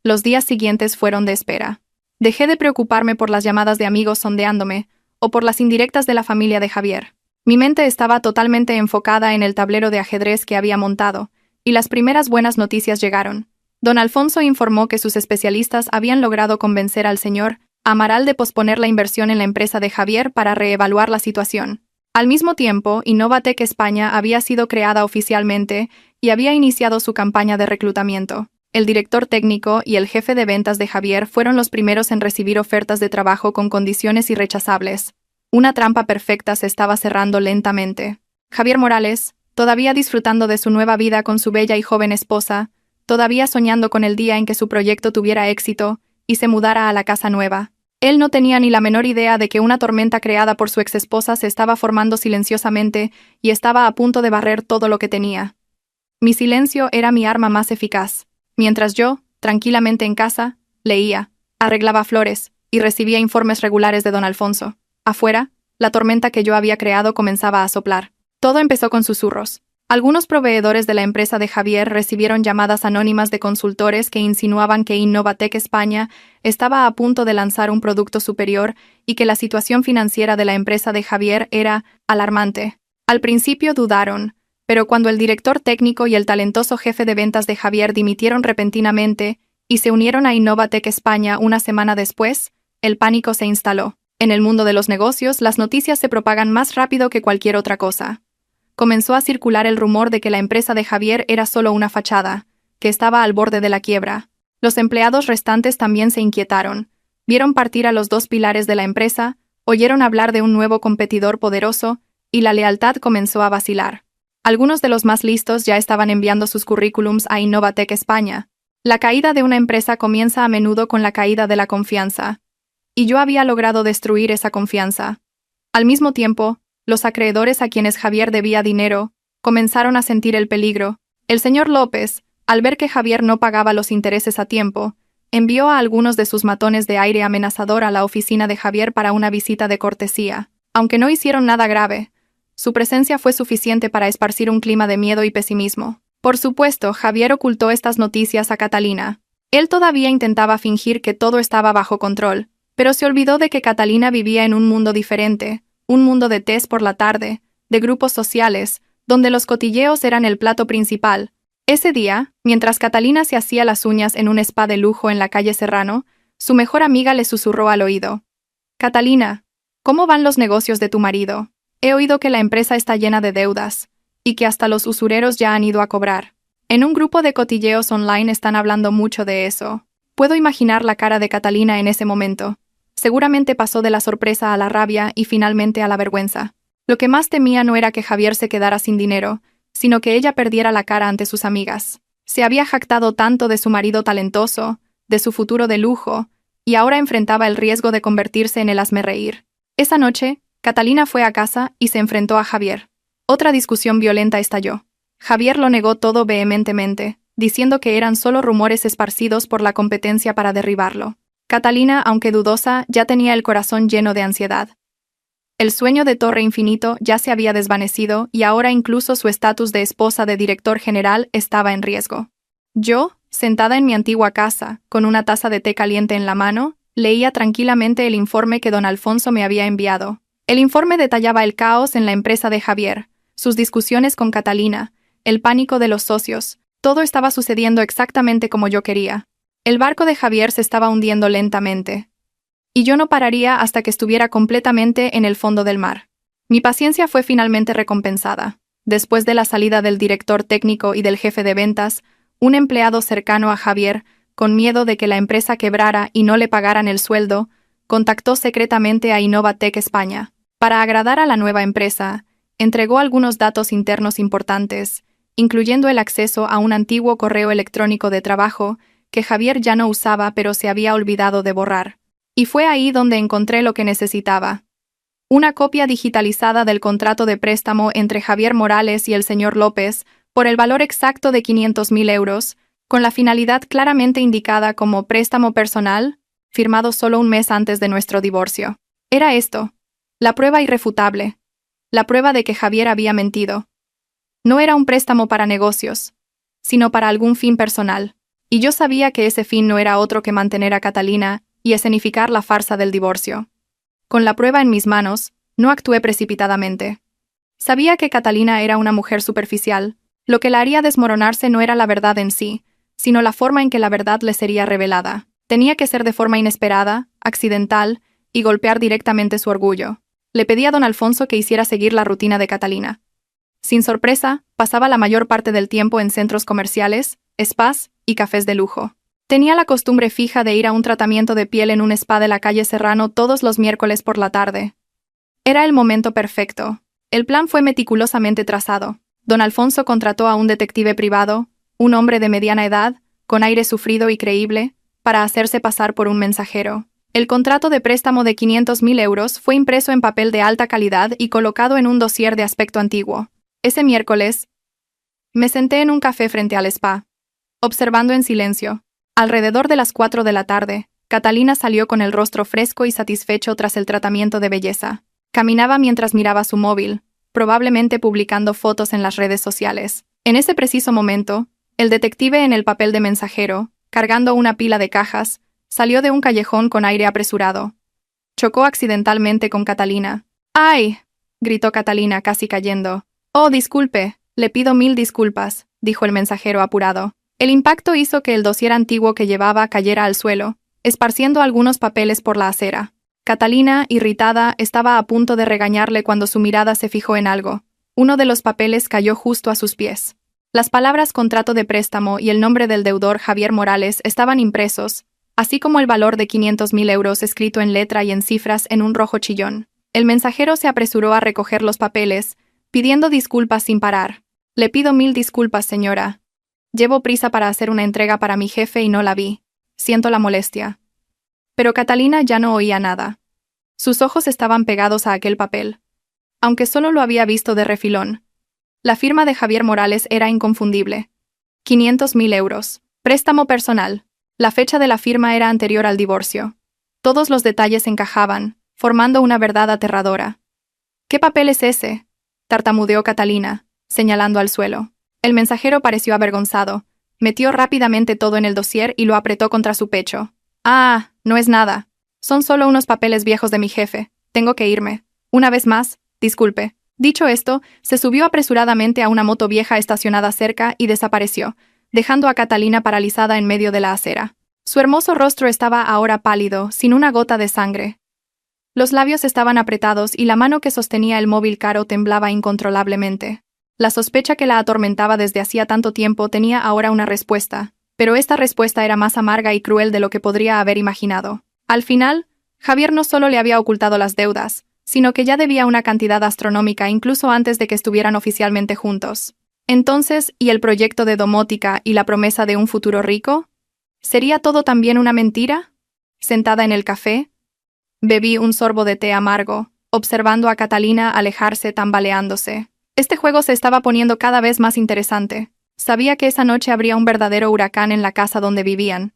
Los días siguientes fueron de espera. Dejé de preocuparme por las llamadas de amigos sondeándome, o por las indirectas de la familia de Javier. Mi mente estaba totalmente enfocada en el tablero de ajedrez que había montado, y las primeras buenas noticias llegaron. Don Alfonso informó que sus especialistas habían logrado convencer al señor Amaral de posponer la inversión en la empresa de Javier para reevaluar la situación. Al mismo tiempo, Innovatec España había sido creada oficialmente y había iniciado su campaña de reclutamiento. El director técnico y el jefe de ventas de Javier fueron los primeros en recibir ofertas de trabajo con condiciones irrechazables. Una trampa perfecta se estaba cerrando lentamente. Javier Morales, todavía disfrutando de su nueva vida con su bella y joven esposa, todavía soñando con el día en que su proyecto tuviera éxito y se mudara a la casa nueva. Él no tenía ni la menor idea de que una tormenta creada por su exesposa se estaba formando silenciosamente y estaba a punto de barrer todo lo que tenía. Mi silencio era mi arma más eficaz, mientras yo, tranquilamente en casa, leía, arreglaba flores y recibía informes regulares de don Alfonso. Afuera, la tormenta que yo había creado comenzaba a soplar. Todo empezó con susurros. Algunos proveedores de la empresa de Javier recibieron llamadas anónimas de consultores que insinuaban que Innovatec España estaba a punto de lanzar un producto superior y que la situación financiera de la empresa de Javier era alarmante. Al principio dudaron, pero cuando el director técnico y el talentoso jefe de ventas de Javier dimitieron repentinamente y se unieron a Innovatec España una semana después, el pánico se instaló. En el mundo de los negocios, las noticias se propagan más rápido que cualquier otra cosa. Comenzó a circular el rumor de que la empresa de Javier era solo una fachada, que estaba al borde de la quiebra. Los empleados restantes también se inquietaron. Vieron partir a los dos pilares de la empresa, oyeron hablar de un nuevo competidor poderoso, y la lealtad comenzó a vacilar. Algunos de los más listos ya estaban enviando sus currículums a Innovatec España. La caída de una empresa comienza a menudo con la caída de la confianza. Y yo había logrado destruir esa confianza. Al mismo tiempo, los acreedores a quienes Javier debía dinero comenzaron a sentir el peligro. El señor López, al ver que Javier no pagaba los intereses a tiempo, envió a algunos de sus matones de aire amenazador a la oficina de Javier para una visita de cortesía. Aunque no hicieron nada grave, su presencia fue suficiente para esparcir un clima de miedo y pesimismo. Por supuesto, Javier ocultó estas noticias a Catalina. Él todavía intentaba fingir que todo estaba bajo control, pero se olvidó de que Catalina vivía en un mundo diferente, un mundo de tés por la tarde, de grupos sociales, donde los cotilleos eran el plato principal. Ese día, mientras Catalina se hacía las uñas en un spa de lujo en la calle Serrano, su mejor amiga le susurró al oído. «Catalina, ¿cómo van los negocios de tu marido? He oído que la empresa está llena de deudas, y que hasta los usureros ya han ido a cobrar. En un grupo de cotilleos online están hablando mucho de eso». Puedo imaginar la cara de Catalina en ese momento. Seguramente pasó de la sorpresa a la rabia y finalmente a la vergüenza. Lo que más temía no era que Javier se quedara sin dinero, sino que ella perdiera la cara ante sus amigas. Se había jactado tanto de su marido talentoso, de su futuro de lujo, y ahora enfrentaba el riesgo de convertirse en el hazmerreír. Esa noche, Catalina fue a casa y se enfrentó a Javier. Otra discusión violenta estalló. Javier lo negó todo vehementemente, diciendo que eran solo rumores esparcidos por la competencia para derribarlo. Catalina, aunque dudosa, ya tenía el corazón lleno de ansiedad. El sueño de Torre Infinito ya se había desvanecido y ahora incluso su estatus de esposa de director general estaba en riesgo. Yo, sentada en mi antigua casa, con una taza de té caliente en la mano, leía tranquilamente el informe que don Alfonso me había enviado. El informe detallaba el caos en la empresa de Javier, sus discusiones con Catalina, el pánico de los socios. Todo estaba sucediendo exactamente como yo quería. El barco de Javier se estaba hundiendo lentamente. Y yo no pararía hasta que estuviera completamente en el fondo del mar. Mi paciencia fue finalmente recompensada. Después de la salida del director técnico y del jefe de ventas, un empleado cercano a Javier, con miedo de que la empresa quebrara y no le pagaran el sueldo, contactó secretamente a Innovatec España. Para agradar a la nueva empresa, entregó algunos datos internos importantes, incluyendo el acceso a un antiguo correo electrónico de trabajo que Javier ya no usaba pero se había olvidado de borrar. Y fue ahí donde encontré lo que necesitaba. Una copia digitalizada del contrato de préstamo entre Javier Morales y el señor López por el valor exacto de 500.000 euros, con la finalidad claramente indicada como préstamo personal, firmado solo un mes antes de nuestro divorcio. Era esto, la prueba irrefutable, la prueba de que Javier había mentido. No era un préstamo para negocios, sino para algún fin personal. Y yo sabía que ese fin no era otro que mantener a Catalina y escenificar la farsa del divorcio. Con la prueba en mis manos, no actué precipitadamente. Sabía que Catalina era una mujer superficial. Lo que la haría desmoronarse no era la verdad en sí, sino la forma en que la verdad le sería revelada. Tenía que ser de forma inesperada, accidental, y golpear directamente su orgullo. Le pedí a don Alfonso que hiciera seguir la rutina de Catalina. Sin sorpresa, pasaba la mayor parte del tiempo en centros comerciales, spas y cafés de lujo. Tenía la costumbre fija de ir a un tratamiento de piel en un spa de la calle Serrano todos los miércoles por la tarde. Era el momento perfecto. El plan fue meticulosamente trazado. Don Alfonso contrató a un detective privado, un hombre de mediana edad, con aire sufrido y creíble, para hacerse pasar por un mensajero. El contrato de préstamo de 500.000 euros fue impreso en papel de alta calidad y colocado en un dossier de aspecto antiguo. Ese miércoles, me senté en un café frente al spa, observando en silencio. Alrededor de las 4 de la tarde, Catalina salió con el rostro fresco y satisfecho tras el tratamiento de belleza. Caminaba mientras miraba su móvil, probablemente publicando fotos en las redes sociales. En ese preciso momento, el detective en el papel de mensajero, cargando una pila de cajas, salió de un callejón con aire apresurado. Chocó accidentalmente con Catalina. ¡Ay! Gritó Catalina casi cayendo. Oh, disculpe, le pido 1000 disculpas, dijo el mensajero apurado. El impacto hizo que el dossier antiguo que llevaba cayera al suelo, esparciendo algunos papeles por la acera. Catalina, irritada, estaba a punto de regañarle cuando su mirada se fijó en algo. Uno de los papeles cayó justo a sus pies. Las palabras contrato de préstamo y el nombre del deudor Javier Morales estaban impresos, así como el valor de 500.000 euros escrito en letra y en cifras en un rojo chillón. El mensajero se apresuró a recoger los papeles, pidiendo disculpas sin parar. Le pido 1000 disculpas, señora. Llevo prisa para hacer una entrega para mi jefe y no la vi. Siento la molestia. Pero Catalina ya no oía nada. Sus ojos estaban pegados a aquel papel. Aunque solo lo había visto de refilón. La firma de Javier Morales era inconfundible. 500.000 euros. Préstamo personal. La fecha de la firma era anterior al divorcio. Todos los detalles encajaban, formando una verdad aterradora. ¿Qué papel es ese?, tartamudeó Catalina, señalando al suelo. El mensajero pareció avergonzado. Metió rápidamente todo en el dossier y lo apretó contra su pecho. Ah, no es nada. Son solo unos papeles viejos de mi jefe. Tengo que irme. Una vez más, disculpe. Dicho esto, se subió apresuradamente a una moto vieja estacionada cerca y desapareció, dejando a Catalina paralizada en medio de la acera. Su hermoso rostro estaba ahora pálido, sin una gota de sangre. Los labios estaban apretados y la mano que sostenía el móvil caro temblaba incontrolablemente. La sospecha que la atormentaba desde hacía tanto tiempo tenía ahora una respuesta, pero esta respuesta era más amarga y cruel de lo que podría haber imaginado. Al final, Javier no solo le había ocultado las deudas, sino que ya debía una cantidad astronómica incluso antes de que estuvieran oficialmente juntos. Entonces, ¿y el proyecto de domótica y la promesa de un futuro rico? ¿Sería todo también una mentira? Sentada en el café, bebí un sorbo de té amargo, observando a Catalina alejarse tambaleándose. Este juego se estaba poniendo cada vez más interesante. Sabía que esa noche habría un verdadero huracán en la casa donde vivían.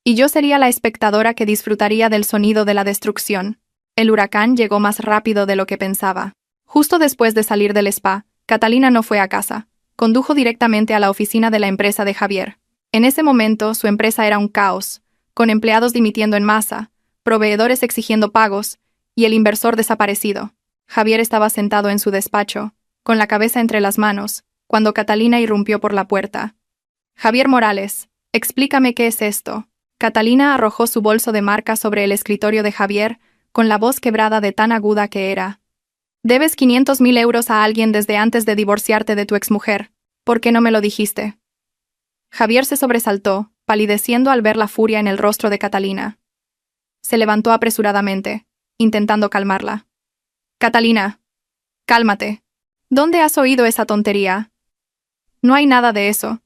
Y yo sería la espectadora que disfrutaría del sonido de la destrucción. El huracán llegó más rápido de lo que pensaba. Justo después de salir del spa, Catalina no fue a casa. Condujo directamente a la oficina de la empresa de Javier. En ese momento, su empresa era un caos, con empleados dimitiendo en masa, proveedores exigiendo pagos, y el inversor desaparecido. Javier estaba sentado en su despacho, con la cabeza entre las manos, cuando Catalina irrumpió por la puerta. Javier Morales, explícame qué es esto. Catalina arrojó su bolso de marca sobre el escritorio de Javier, con la voz quebrada de tan aguda que era. Debes 500.000 euros a alguien desde antes de divorciarte de tu exmujer. ¿Por qué no me lo dijiste? Javier se sobresaltó, palideciendo al ver la furia en el rostro de Catalina. Se levantó apresuradamente, intentando calmarla. Catalina, cálmate. ¿Dónde has oído esa tontería? No hay nada de eso.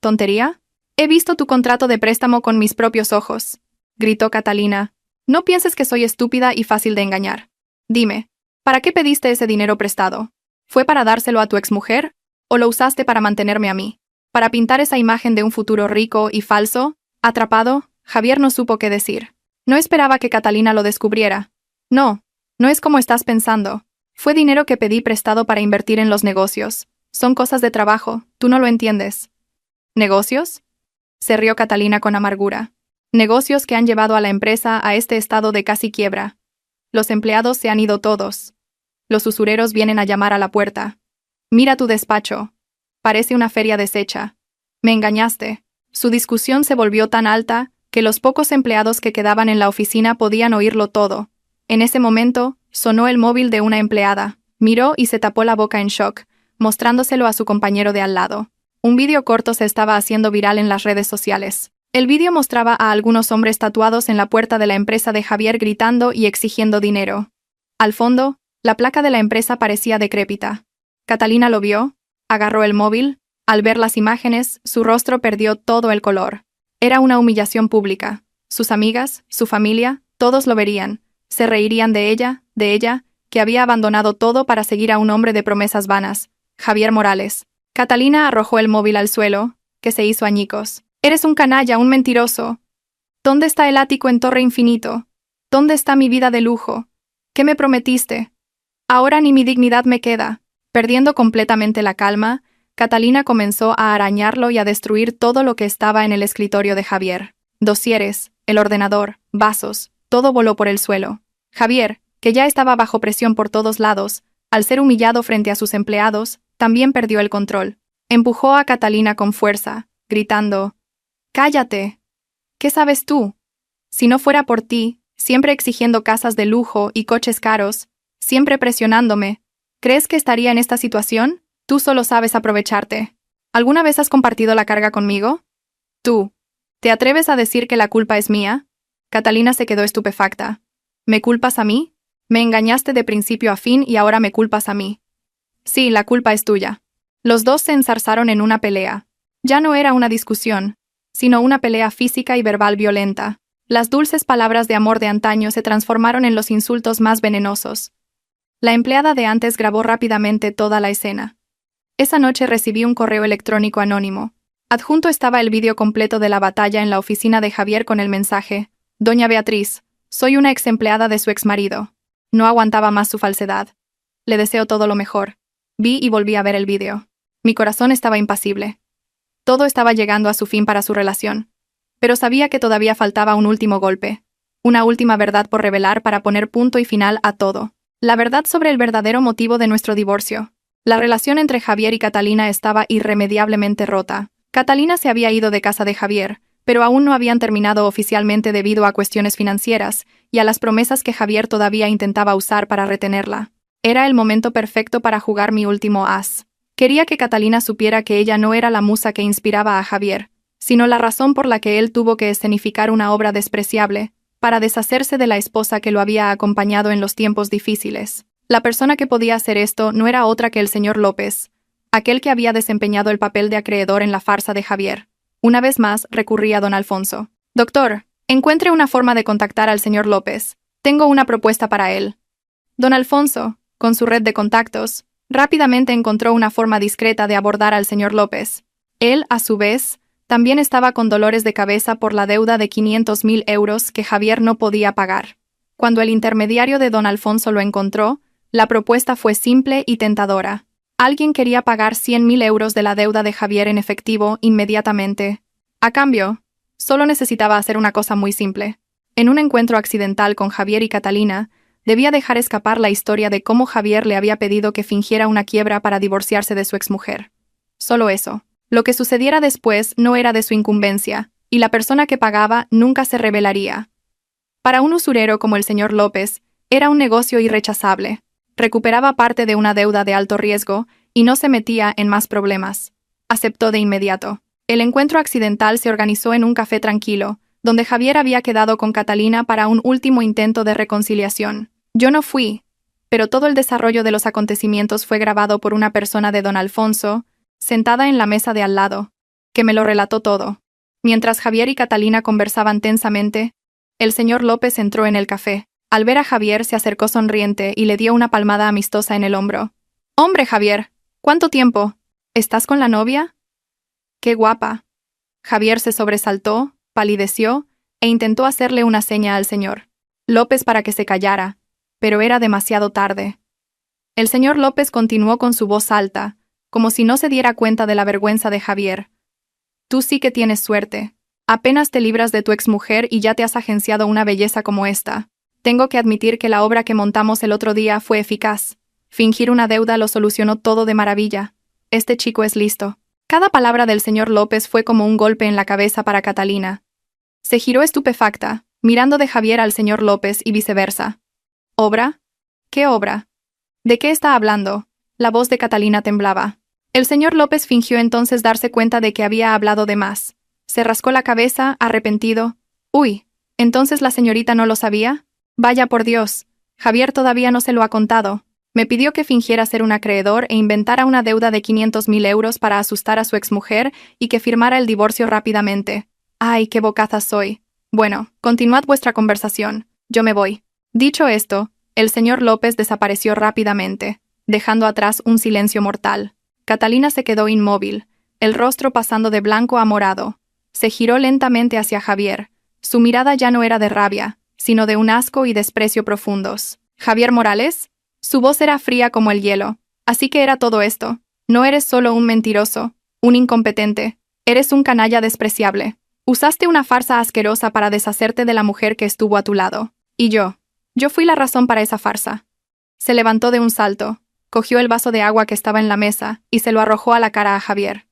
¿Tontería? He visto tu contrato de préstamo con mis propios ojos, gritó Catalina. No pienses que soy estúpida y fácil de engañar. Dime, ¿para qué pediste ese dinero prestado? ¿Fue para dárselo a tu exmujer? ¿O lo usaste para mantenerme a mí? ¿Para pintar esa imagen de un futuro rico y falso? Atrapado, Javier no supo qué decir. No esperaba que Catalina lo descubriera. No, no es como estás pensando. Fue dinero que pedí prestado para invertir en los negocios. Son cosas de trabajo, tú no lo entiendes. ¿Negocios? Se rió Catalina con amargura. Negocios que han llevado a la empresa a este estado de casi quiebra. Los empleados se han ido todos. Los usureros vienen a llamar a la puerta. Mira tu despacho. Parece una feria deshecha. Me engañaste. Su discusión se volvió tan alta que los pocos empleados que quedaban en la oficina podían oírlo todo. En ese momento, sonó el móvil de una empleada. Miró y se tapó la boca en shock, mostrándoselo a su compañero de al lado. Un vídeo corto se estaba haciendo viral en las redes sociales. El vídeo mostraba a algunos hombres tatuados en la puerta de la empresa de Javier gritando y exigiendo dinero. Al fondo, la placa de la empresa parecía decrépita. Catalina lo vio, agarró el móvil. Al ver las imágenes, su rostro perdió todo el color. Era una humillación pública. Sus amigas, su familia, todos lo verían. Se reirían de ella, que había abandonado todo para seguir a un hombre de promesas vanas, Javier Morales. Catalina arrojó el móvil al suelo, que se hizo añicos. «Eres un canalla, un mentiroso. ¿Dónde está el ático en Torre Infinito? ¿Dónde está mi vida de lujo? ¿Qué me prometiste? Ahora ni mi dignidad me queda». Perdiendo completamente la calma, Catalina comenzó a arañarlo y a destruir todo lo que estaba en el escritorio de Javier. Dosieres, el ordenador, vasos, todo voló por el suelo. Javier, que ya estaba bajo presión por todos lados, al ser humillado frente a sus empleados, también perdió el control. Empujó a Catalina con fuerza, gritando: «¡Cállate! ¿Qué sabes tú? Si no fuera por ti, siempre exigiendo casas de lujo y coches caros, siempre presionándome, ¿crees que estaría en esta situación? Tú solo sabes aprovecharte. ¿Alguna vez has compartido la carga conmigo? Tú. ¿Te atreves a decir que la culpa es mía?» Catalina se quedó estupefacta. «¿Me culpas a mí? Me engañaste de principio a fin y ahora me culpas a mí». «Sí, la culpa es tuya». Los dos se enzarzaron en una pelea. Ya no era una discusión, sino una pelea física y verbal violenta. Las dulces palabras de amor de antaño se transformaron en los insultos más venenosos. La empleada de antes grabó rápidamente toda la escena. Esa noche recibí un correo electrónico anónimo. Adjunto estaba el vídeo completo de la batalla en la oficina de Javier con el mensaje: «Doña Beatriz, soy una ex empleada de su exmarido. No aguantaba más su falsedad. Le deseo todo lo mejor». Vi y volví a ver el vídeo. Mi corazón estaba impasible. Todo estaba llegando a su fin para su relación. Pero sabía que todavía faltaba un último golpe. Una última verdad por revelar para poner punto y final a todo. La verdad sobre el verdadero motivo de nuestro divorcio. La relación entre Javier y Catalina estaba irremediablemente rota. Catalina se había ido de casa de Javier, pero aún no habían terminado oficialmente debido a cuestiones financieras y a las promesas que Javier todavía intentaba usar para retenerla. Era el momento perfecto para jugar mi último as. Quería que Catalina supiera que ella no era la musa que inspiraba a Javier, sino la razón por la que él tuvo que escenificar una obra despreciable, para deshacerse de la esposa que lo había acompañado en los tiempos difíciles. La persona que podía hacer esto no era otra que el señor López, aquel que había desempeñado el papel de acreedor en la farsa de Javier. Una vez más recurrí a don Alfonso. «Doctor, encuentre una forma de contactar al señor López. Tengo una propuesta para él». Don Alfonso, con su red de contactos, rápidamente encontró una forma discreta de abordar al señor López. Él, a su vez, también estaba con dolores de cabeza por la deuda de 500.000 euros que Javier no podía pagar. Cuando el intermediario de don Alfonso lo encontró, la propuesta fue simple y tentadora. Alguien quería pagar 100.000 euros de la deuda de Javier en efectivo inmediatamente. A cambio, solo necesitaba hacer una cosa muy simple. En un encuentro accidental con Javier y Catalina, debía dejar escapar la historia de cómo Javier le había pedido que fingiera una quiebra para divorciarse de su exmujer. Solo eso. Lo que sucediera después no era de su incumbencia, y la persona que pagaba nunca se revelaría. Para un usurero como el señor López, era un negocio irrechazable. Recuperaba parte de una deuda de alto riesgo y no se metía en más problemas. Aceptó de inmediato. El encuentro accidental se organizó en un café tranquilo, donde Javier había quedado con Catalina para un último intento de reconciliación. Yo no fui, pero todo el desarrollo de los acontecimientos fue grabado por una persona de don Alfonso, sentada en la mesa de al lado, que me lo relató todo. Mientras Javier y Catalina conversaban tensamente, el señor López entró en el café. Al ver a Javier se acercó sonriente y le dio una palmada amistosa en el hombro. «Hombre, Javier, ¿cuánto tiempo? ¿Estás con la novia? ¡Qué guapa!». Javier se sobresaltó, palideció e intentó hacerle una seña al señor López para que se callara, pero era demasiado tarde. El señor López continuó con su voz alta, como si no se diera cuenta de la vergüenza de Javier. «Tú sí que tienes suerte. Apenas te libras de tu exmujer y ya te has agenciado una belleza como esta. Tengo que admitir que la obra que montamos el otro día fue eficaz. Fingir una deuda lo solucionó todo de maravilla. Este chico es listo». Cada palabra del señor López fue como un golpe en la cabeza para Catalina. Se giró estupefacta, mirando de Javier al señor López y viceversa. «¿Obra? ¿Qué obra? ¿De qué está hablando?». La voz de Catalina temblaba. El señor López fingió entonces darse cuenta de que había hablado de más. Se rascó la cabeza, arrepentido. «Uy, ¿entonces la señorita no lo sabía? Vaya por Dios, Javier todavía no se lo ha contado. Me pidió que fingiera ser un acreedor e inventara una deuda de 500.000 euros para asustar a su exmujer y que firmara el divorcio rápidamente. ¡Ay, qué bocaza soy! Bueno, continuad vuestra conversación. Yo me voy. Dicho esto, el señor López desapareció rápidamente, dejando atrás un silencio mortal. Catalina se quedó inmóvil, el rostro pasando de blanco a morado. Se giró lentamente hacia Javier. Su mirada ya no era de rabia, sino de un asco y desprecio profundos. ¿Javier Morales? Su voz era fría como el hielo. Así que era todo esto. No eres solo un mentiroso, un incompetente. Eres un canalla despreciable. Usaste una farsa asquerosa para deshacerte de la mujer que estuvo a tu lado. Y yo fui la razón para esa farsa. Se levantó de un salto, cogió el vaso de agua que estaba en la mesa y se lo arrojó a la cara a Javier.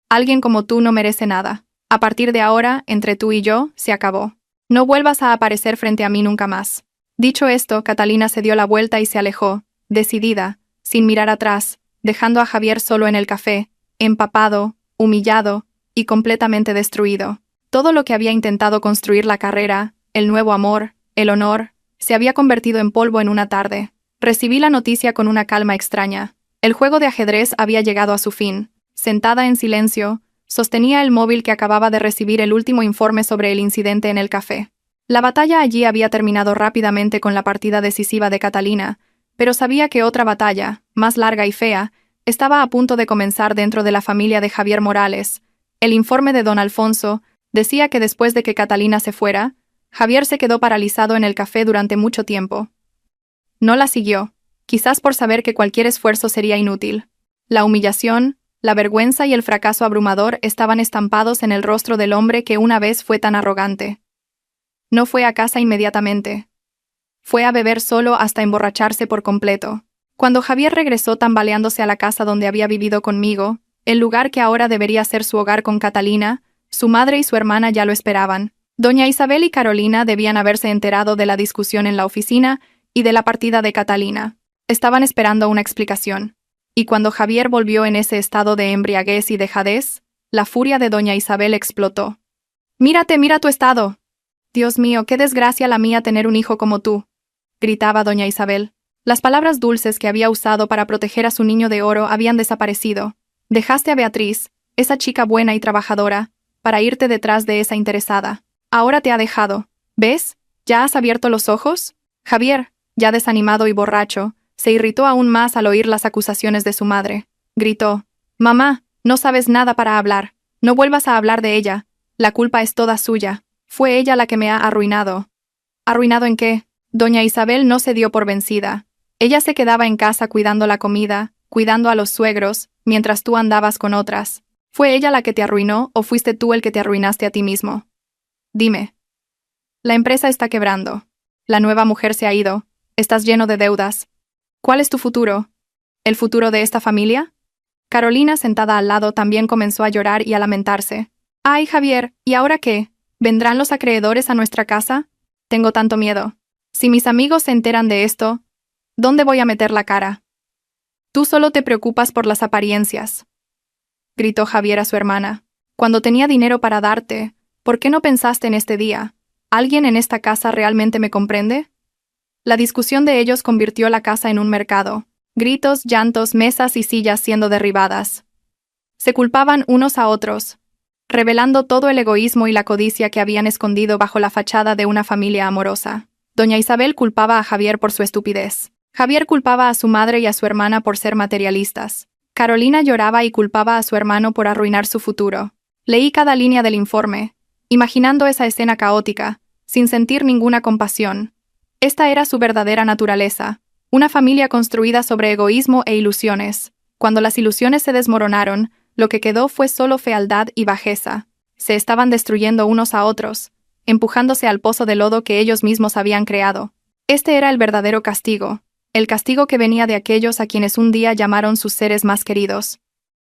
Alguien como tú no merece nada. A partir de ahora, entre tú y yo, se acabó. No vuelvas a aparecer frente a mí nunca más. Dicho esto, Catalina se dio la vuelta y se alejó, decidida, sin mirar atrás, dejando a Javier solo en el café, empapado, humillado y completamente destruido. Todo lo que había intentado construir la carrera, el nuevo amor, el honor, se había convertido en polvo en una tarde. Recibí la noticia con una calma extraña. El juego de ajedrez había llegado a su fin. Sentada en silencio, sostenía el móvil que acababa de recibir el último informe sobre el incidente en el café. La batalla allí había terminado rápidamente con la partida decisiva de Catalina, pero sabía que otra batalla, más larga y fea, estaba a punto de comenzar dentro de la familia de Javier Morales. El informe de don Alfonso decía que después de que Catalina se fuera, Javier se quedó paralizado en el café durante mucho tiempo. No la siguió, quizás por saber que cualquier esfuerzo sería inútil. La humillación, la vergüenza y el fracaso abrumador estaban estampados en el rostro del hombre que una vez fue tan arrogante. No fue a casa inmediatamente. Fue a beber solo hasta emborracharse por completo. Cuando Javier regresó tambaleándose a la casa donde había vivido conmigo, el lugar que ahora debería ser su hogar con Catalina, su madre y su hermana ya lo esperaban. Doña Isabel y Carolina debían haberse enterado de la discusión en la oficina y de la partida de Catalina. Estaban esperando una explicación. Y cuando Javier volvió en ese estado de embriaguez y dejadez, la furia de doña Isabel explotó. «Mira tu estado. Dios mío, qué desgracia la mía tener un hijo como tú», gritaba doña Isabel. Las palabras dulces que había usado para proteger a su niño de oro habían desaparecido. Dejaste a Beatriz, esa chica buena y trabajadora, para irte detrás de esa interesada. Ahora te ha dejado. ¿Ves? ¿Ya has abierto los ojos? Javier, ya desanimado y borracho, se irritó aún más al oír las acusaciones de su madre. Gritó: «Mamá, no sabes nada para hablar. No vuelvas a hablar de ella. La culpa es toda suya. Fue ella la que me ha arruinado». ¿Arruinado en qué? Doña Isabel no se dio por vencida. Ella se quedaba en casa cuidando la comida, cuidando a los suegros, mientras tú andabas con otras. ¿Fue ella la que te arruinó o fuiste tú el que te arruinaste a ti mismo? Dime. La empresa está quebrando. La nueva mujer se ha ido. Estás lleno de deudas. ¿Cuál es tu futuro? ¿El futuro de esta familia? Carolina, sentada al lado, también comenzó a llorar y a lamentarse. «Ay, Javier, ¿y ahora qué? ¿Vendrán los acreedores a nuestra casa? Tengo tanto miedo. Si mis amigos se enteran de esto, ¿dónde voy a meter la cara?» «Tú solo te preocupas por las apariencias», gritó Javier a su hermana. «Cuando tenía dinero para darte, ¿por qué no pensaste en este día? ¿Alguien en esta casa realmente me comprende?» La discusión de ellos convirtió la casa en un mercado. Gritos, llantos, mesas y sillas siendo derribadas. Se culpaban unos a otros, revelando todo el egoísmo y la codicia que habían escondido bajo la fachada de una familia amorosa. Doña Isabel culpaba a Javier por su estupidez. Javier culpaba a su madre y a su hermana por ser materialistas. Carolina lloraba y culpaba a su hermano por arruinar su futuro. Leí cada línea del informe, imaginando esa escena caótica, sin sentir ninguna compasión. Esta era su verdadera naturaleza, una familia construida sobre egoísmo e ilusiones. Cuando las ilusiones se desmoronaron, lo que quedó fue solo fealdad y bajeza. Se estaban destruyendo unos a otros, empujándose al pozo de lodo que ellos mismos habían creado. Este era el verdadero castigo, el castigo que venía de aquellos a quienes un día llamaron sus seres más queridos.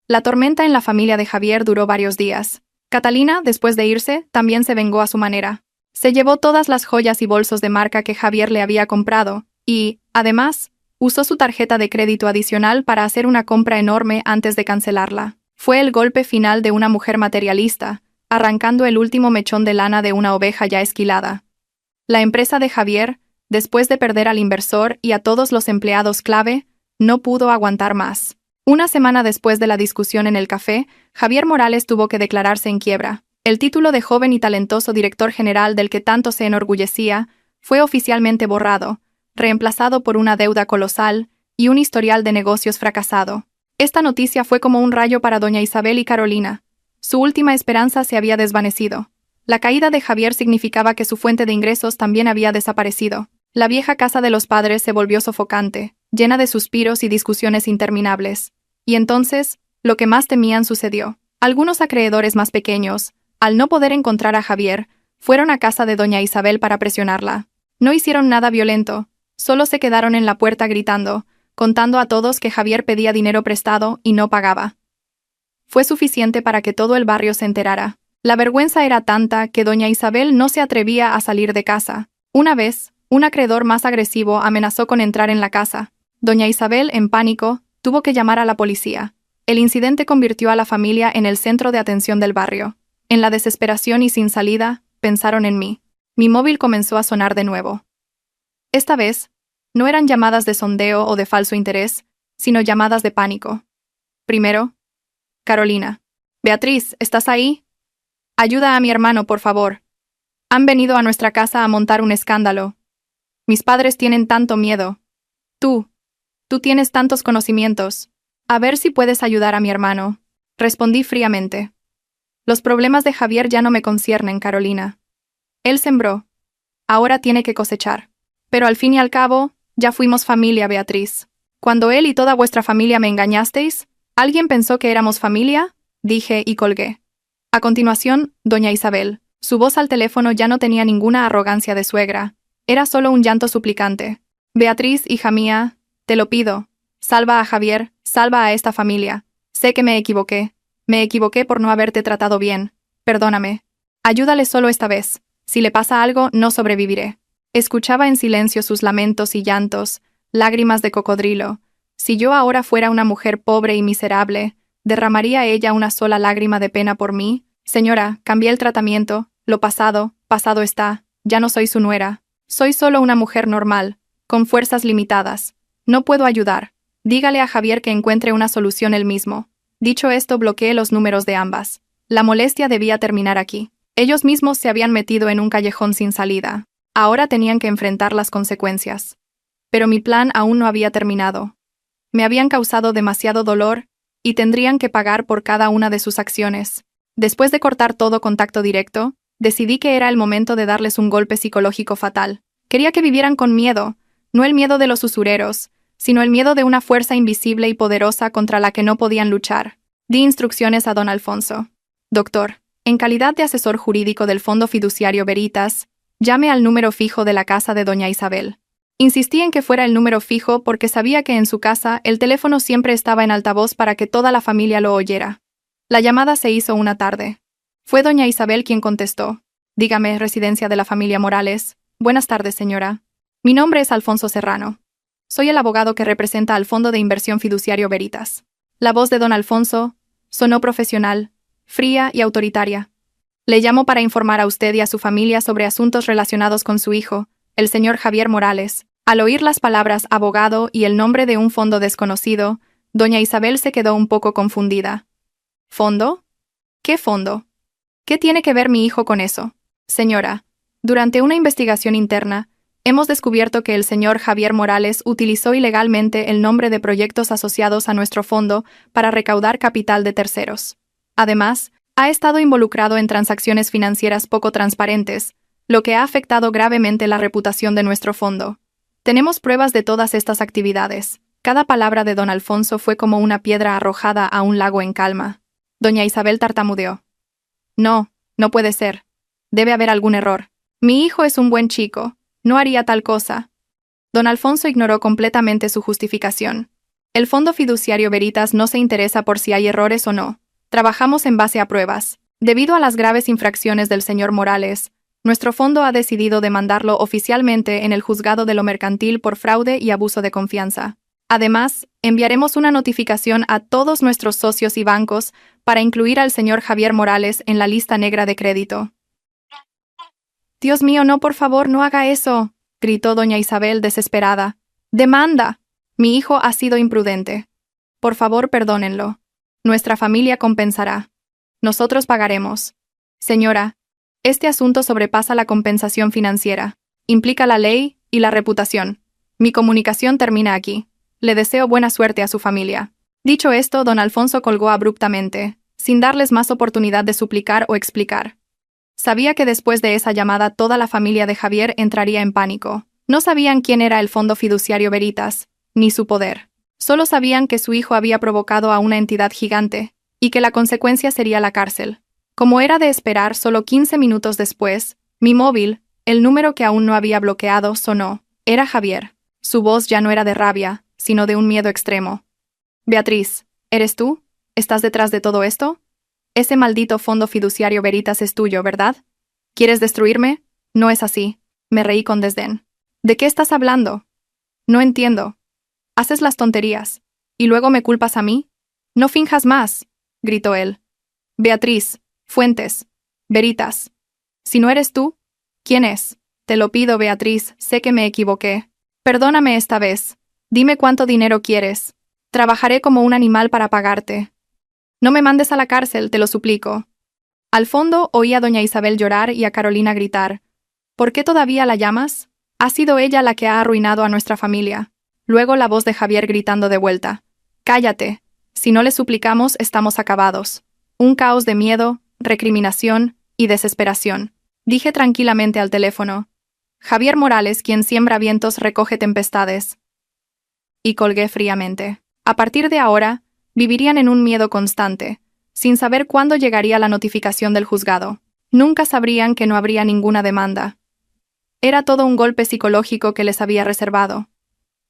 La tormenta en la familia de Javier duró varios días. Catalina, después de irse, también se vengó a su manera. Se llevó todas las joyas y bolsos de marca que Javier le había comprado, y, además, usó su tarjeta de crédito adicional para hacer una compra enorme antes de cancelarla. Fue el golpe final de una mujer materialista, arrancando el último mechón de lana de una oveja ya esquilada. La empresa de Javier, Después de perder al inversor y a todos los empleados clave, no pudo aguantar más. Una semana después de la discusión en el café, Javier Morales tuvo que declararse en quiebra. El título de joven y talentoso director general del que tanto se enorgullecía fue oficialmente borrado, reemplazado por una deuda colosal y un historial de negocios fracasado. Esta noticia fue como un rayo para doña Isabel y Carolina. Su última esperanza se había desvanecido. La caída de Javier significaba que su fuente de ingresos también había desaparecido. La vieja casa de los padres se volvió sofocante, llena de suspiros y discusiones interminables. Y entonces, lo que más temían sucedió. Algunos acreedores más pequeños, al no poder encontrar a Javier, fueron a casa de doña Isabel para presionarla. No hicieron nada violento, solo se quedaron en la puerta gritando, contando a todos que Javier pedía dinero prestado y no pagaba. Fue suficiente para que todo el barrio se enterara. La vergüenza era tanta que doña Isabel no se atrevía a salir de casa. Una vez, un acreedor más agresivo amenazó con entrar en la casa. Doña Isabel, en pánico, tuvo que llamar a la policía. El incidente convirtió a la familia en el centro de atención del barrio. En la desesperación y sin salida, pensaron en mí. Mi móvil comenzó a sonar de nuevo. Esta vez, no eran llamadas de sondeo o de falso interés, sino llamadas de pánico. Primero, Carolina. Beatriz, ¿estás ahí? Ayuda a mi hermano, por favor. Han venido a nuestra casa a montar un escándalo. Mis padres tienen tanto miedo. Tú tienes tantos conocimientos. A ver si puedes ayudar a mi hermano. Respondí fríamente. Los problemas de Javier ya no me conciernen, Carolina. Él sembró. Ahora tiene que cosechar. Pero al fin y al cabo, ya fuimos familia, Beatriz. Cuando él y toda vuestra familia me engañasteis, ¿alguien pensó que éramos familia? Dije y colgué. A continuación, doña Isabel. Su voz al teléfono ya no tenía ninguna arrogancia de suegra. Era solo un llanto suplicante. Beatriz, hija mía, te lo pido. Salva a Javier, salva a esta familia. Sé que me equivoqué. Me equivoqué por no haberte tratado bien. Perdóname. Ayúdale solo esta vez. Si le pasa algo, no sobreviviré. Escuchaba en silencio sus lamentos y llantos, lágrimas de cocodrilo. Si yo ahora fuera una mujer pobre y miserable, ¿derramaría ella una sola lágrima de pena por mí? Señora, cambié el tratamiento. Lo pasado, pasado está. Ya no soy su nuera. Soy solo una mujer normal, con fuerzas limitadas. No puedo ayudar. Dígale a Javier que encuentre una solución él mismo. Dicho esto, bloqueé los números de ambas. La molestia debía terminar aquí. Ellos mismos se habían metido en un callejón sin salida. Ahora tenían que enfrentar las consecuencias. Pero mi plan aún no había terminado. Me habían causado demasiado dolor, y tendrían que pagar por cada una de sus acciones. Después de cortar todo contacto directo, decidí que era el momento de darles un golpe psicológico fatal. Quería que vivieran con miedo, no el miedo de los usureros, sino el miedo de una fuerza invisible y poderosa contra la que no podían luchar. Di instrucciones a don Alfonso. Doctor, en calidad de asesor jurídico del Fondo Fiduciario Veritas, llame al número fijo de la casa de doña Isabel. Insistí en que fuera el número fijo porque sabía que en su casa el teléfono siempre estaba en altavoz para que toda la familia lo oyera. La llamada se hizo una tarde. Fue doña Isabel quien contestó. Dígame, residencia de la familia Morales. Buenas tardes, señora. Mi nombre es Alfonso Serrano. Soy el abogado que representa al Fondo de Inversión Fiduciario Veritas. La voz de don Alfonso sonó profesional, fría y autoritaria. Le llamo para informar a usted y a su familia sobre asuntos relacionados con su hijo, el señor Javier Morales. Al oír las palabras abogado y el nombre de un fondo desconocido, doña Isabel se quedó un poco confundida. ¿Fondo? ¿Qué fondo? ¿Qué tiene que ver mi hijo con eso? Señora, durante una investigación interna, hemos descubierto que el señor Javier Morales utilizó ilegalmente el nombre de proyectos asociados a nuestro fondo para recaudar capital de terceros. Además, ha estado involucrado en transacciones financieras poco transparentes, lo que ha afectado gravemente la reputación de nuestro fondo. Tenemos pruebas de todas estas actividades. Cada palabra de don Alfonso fue como una piedra arrojada a un lago en calma. Doña Isabel tartamudeó. No, no puede ser. Debe haber algún error. Mi hijo es un buen chico. No haría tal cosa. Don Alfonso ignoró completamente su justificación. El Fondo Fiduciario Veritas no se interesa por si hay errores o no. Trabajamos en base a pruebas. Debido a las graves infracciones del señor Morales, nuestro fondo ha decidido demandarlo oficialmente en el juzgado de lo mercantil por fraude y abuso de confianza. Además, enviaremos una notificación a todos nuestros socios y bancos para incluir al señor Javier Morales en la lista negra de crédito. Dios mío, no, por favor, no haga eso. gritó doña Isabel desesperada. ¡Demanda! Mi hijo ha sido imprudente. Por favor, perdónenlo. Nuestra familia compensará. Nosotros pagaremos. Señora, este asunto sobrepasa la compensación financiera. Implica la ley y la reputación. Mi comunicación termina aquí. Le deseo buena suerte a su familia. Dicho esto, don Alfonso colgó abruptamente, sin darles más oportunidad de suplicar o explicar. Sabía que después de esa llamada toda la familia de Javier entraría en pánico. No sabían quién era el Fondo Fiduciario Veritas, ni su poder. Solo sabían que su hijo había provocado a una entidad gigante, y que la consecuencia sería la cárcel. Como era de esperar, solo 15 minutos después, mi móvil, el número que aún no había bloqueado, sonó. Era Javier. Su voz ya no era de rabia, sino de un miedo extremo. Beatriz, ¿eres tú? ¿Estás detrás de todo esto? Ese maldito Fondo Fiduciario Veritas es tuyo, ¿verdad? ¿Quieres destruirme? No es así. Me reí con desdén. ¿De qué estás hablando? No entiendo. Haces las tonterías. ¿Y luego me culpas a mí? No finjas más, gritó él. Beatriz, Fuentes, Veritas. Si no eres tú, ¿quién es? Te lo pido, Beatriz, sé que me equivoqué. Perdóname esta vez. Dime cuánto dinero quieres. Trabajaré como un animal para pagarte. No me mandes a la cárcel, te lo suplico. Al fondo oí a doña Isabel llorar y a Carolina gritar. ¿Por qué todavía la llamas? Ha sido ella la que ha arruinado a nuestra familia. Luego la voz de Javier gritando de vuelta. Cállate. Si no le suplicamos, estamos acabados. Un caos de miedo, recriminación y desesperación. Dije tranquilamente al teléfono. Javier Morales, quien siembra vientos, recoge tempestades. Y colgué fríamente. A partir de ahora, vivirían en un miedo constante, sin saber cuándo llegaría la notificación del juzgado. Nunca sabrían que no habría ninguna demanda. Era todo un golpe psicológico que les había reservado.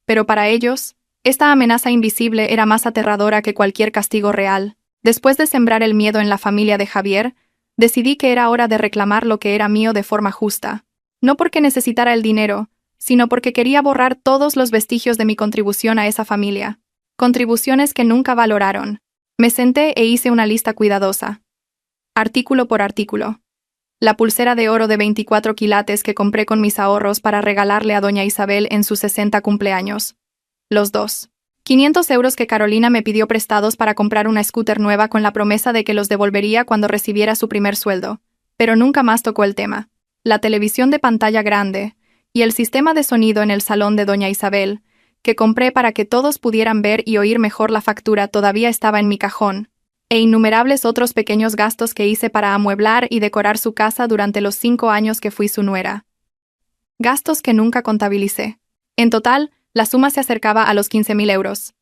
Pero para ellos, esta amenaza invisible era más aterradora que cualquier castigo real. Después de sembrar el miedo en la familia de Javier, decidí que era hora de reclamar lo que era mío de forma justa. No porque necesitara el dinero, sino porque quería borrar todos los vestigios de mi contribución a esa familia. Contribuciones que nunca valoraron. Me senté e hice una lista cuidadosa. Artículo por artículo. La pulsera de oro de 24 quilates que compré con mis ahorros para regalarle a doña Isabel en sus 60 cumpleaños. Los dos. 500 euros que Carolina me pidió prestados para comprar una scooter nueva con la promesa de que los devolvería cuando recibiera su primer sueldo. Pero nunca más tocó el tema. La televisión de pantalla grande y el sistema de sonido en el salón de doña Isabel, que compré para que todos pudieran ver y oír mejor la factura, todavía estaba en mi cajón, e innumerables otros pequeños gastos que hice para amueblar y decorar su casa durante los 5 años que fui su nuera. Gastos que nunca contabilicé. En total, la suma se acercaba a los 15.000 euros.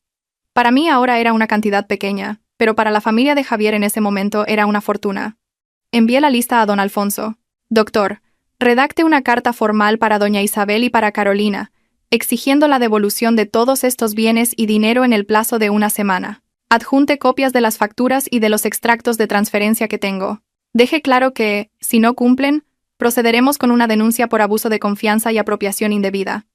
Para mí ahora era una cantidad pequeña, pero para la familia de Javier en ese momento era una fortuna. Envié la lista a don Alfonso. Doctor, redacte una carta formal para doña Isabel y para Carolina, exigiendo la devolución de todos estos bienes y dinero en el plazo de una semana. Adjunte copias de las facturas y de los extractos de transferencia que tengo. Deje claro que, si no cumplen, procederemos con una denuncia por abuso de confianza y apropiación indebida.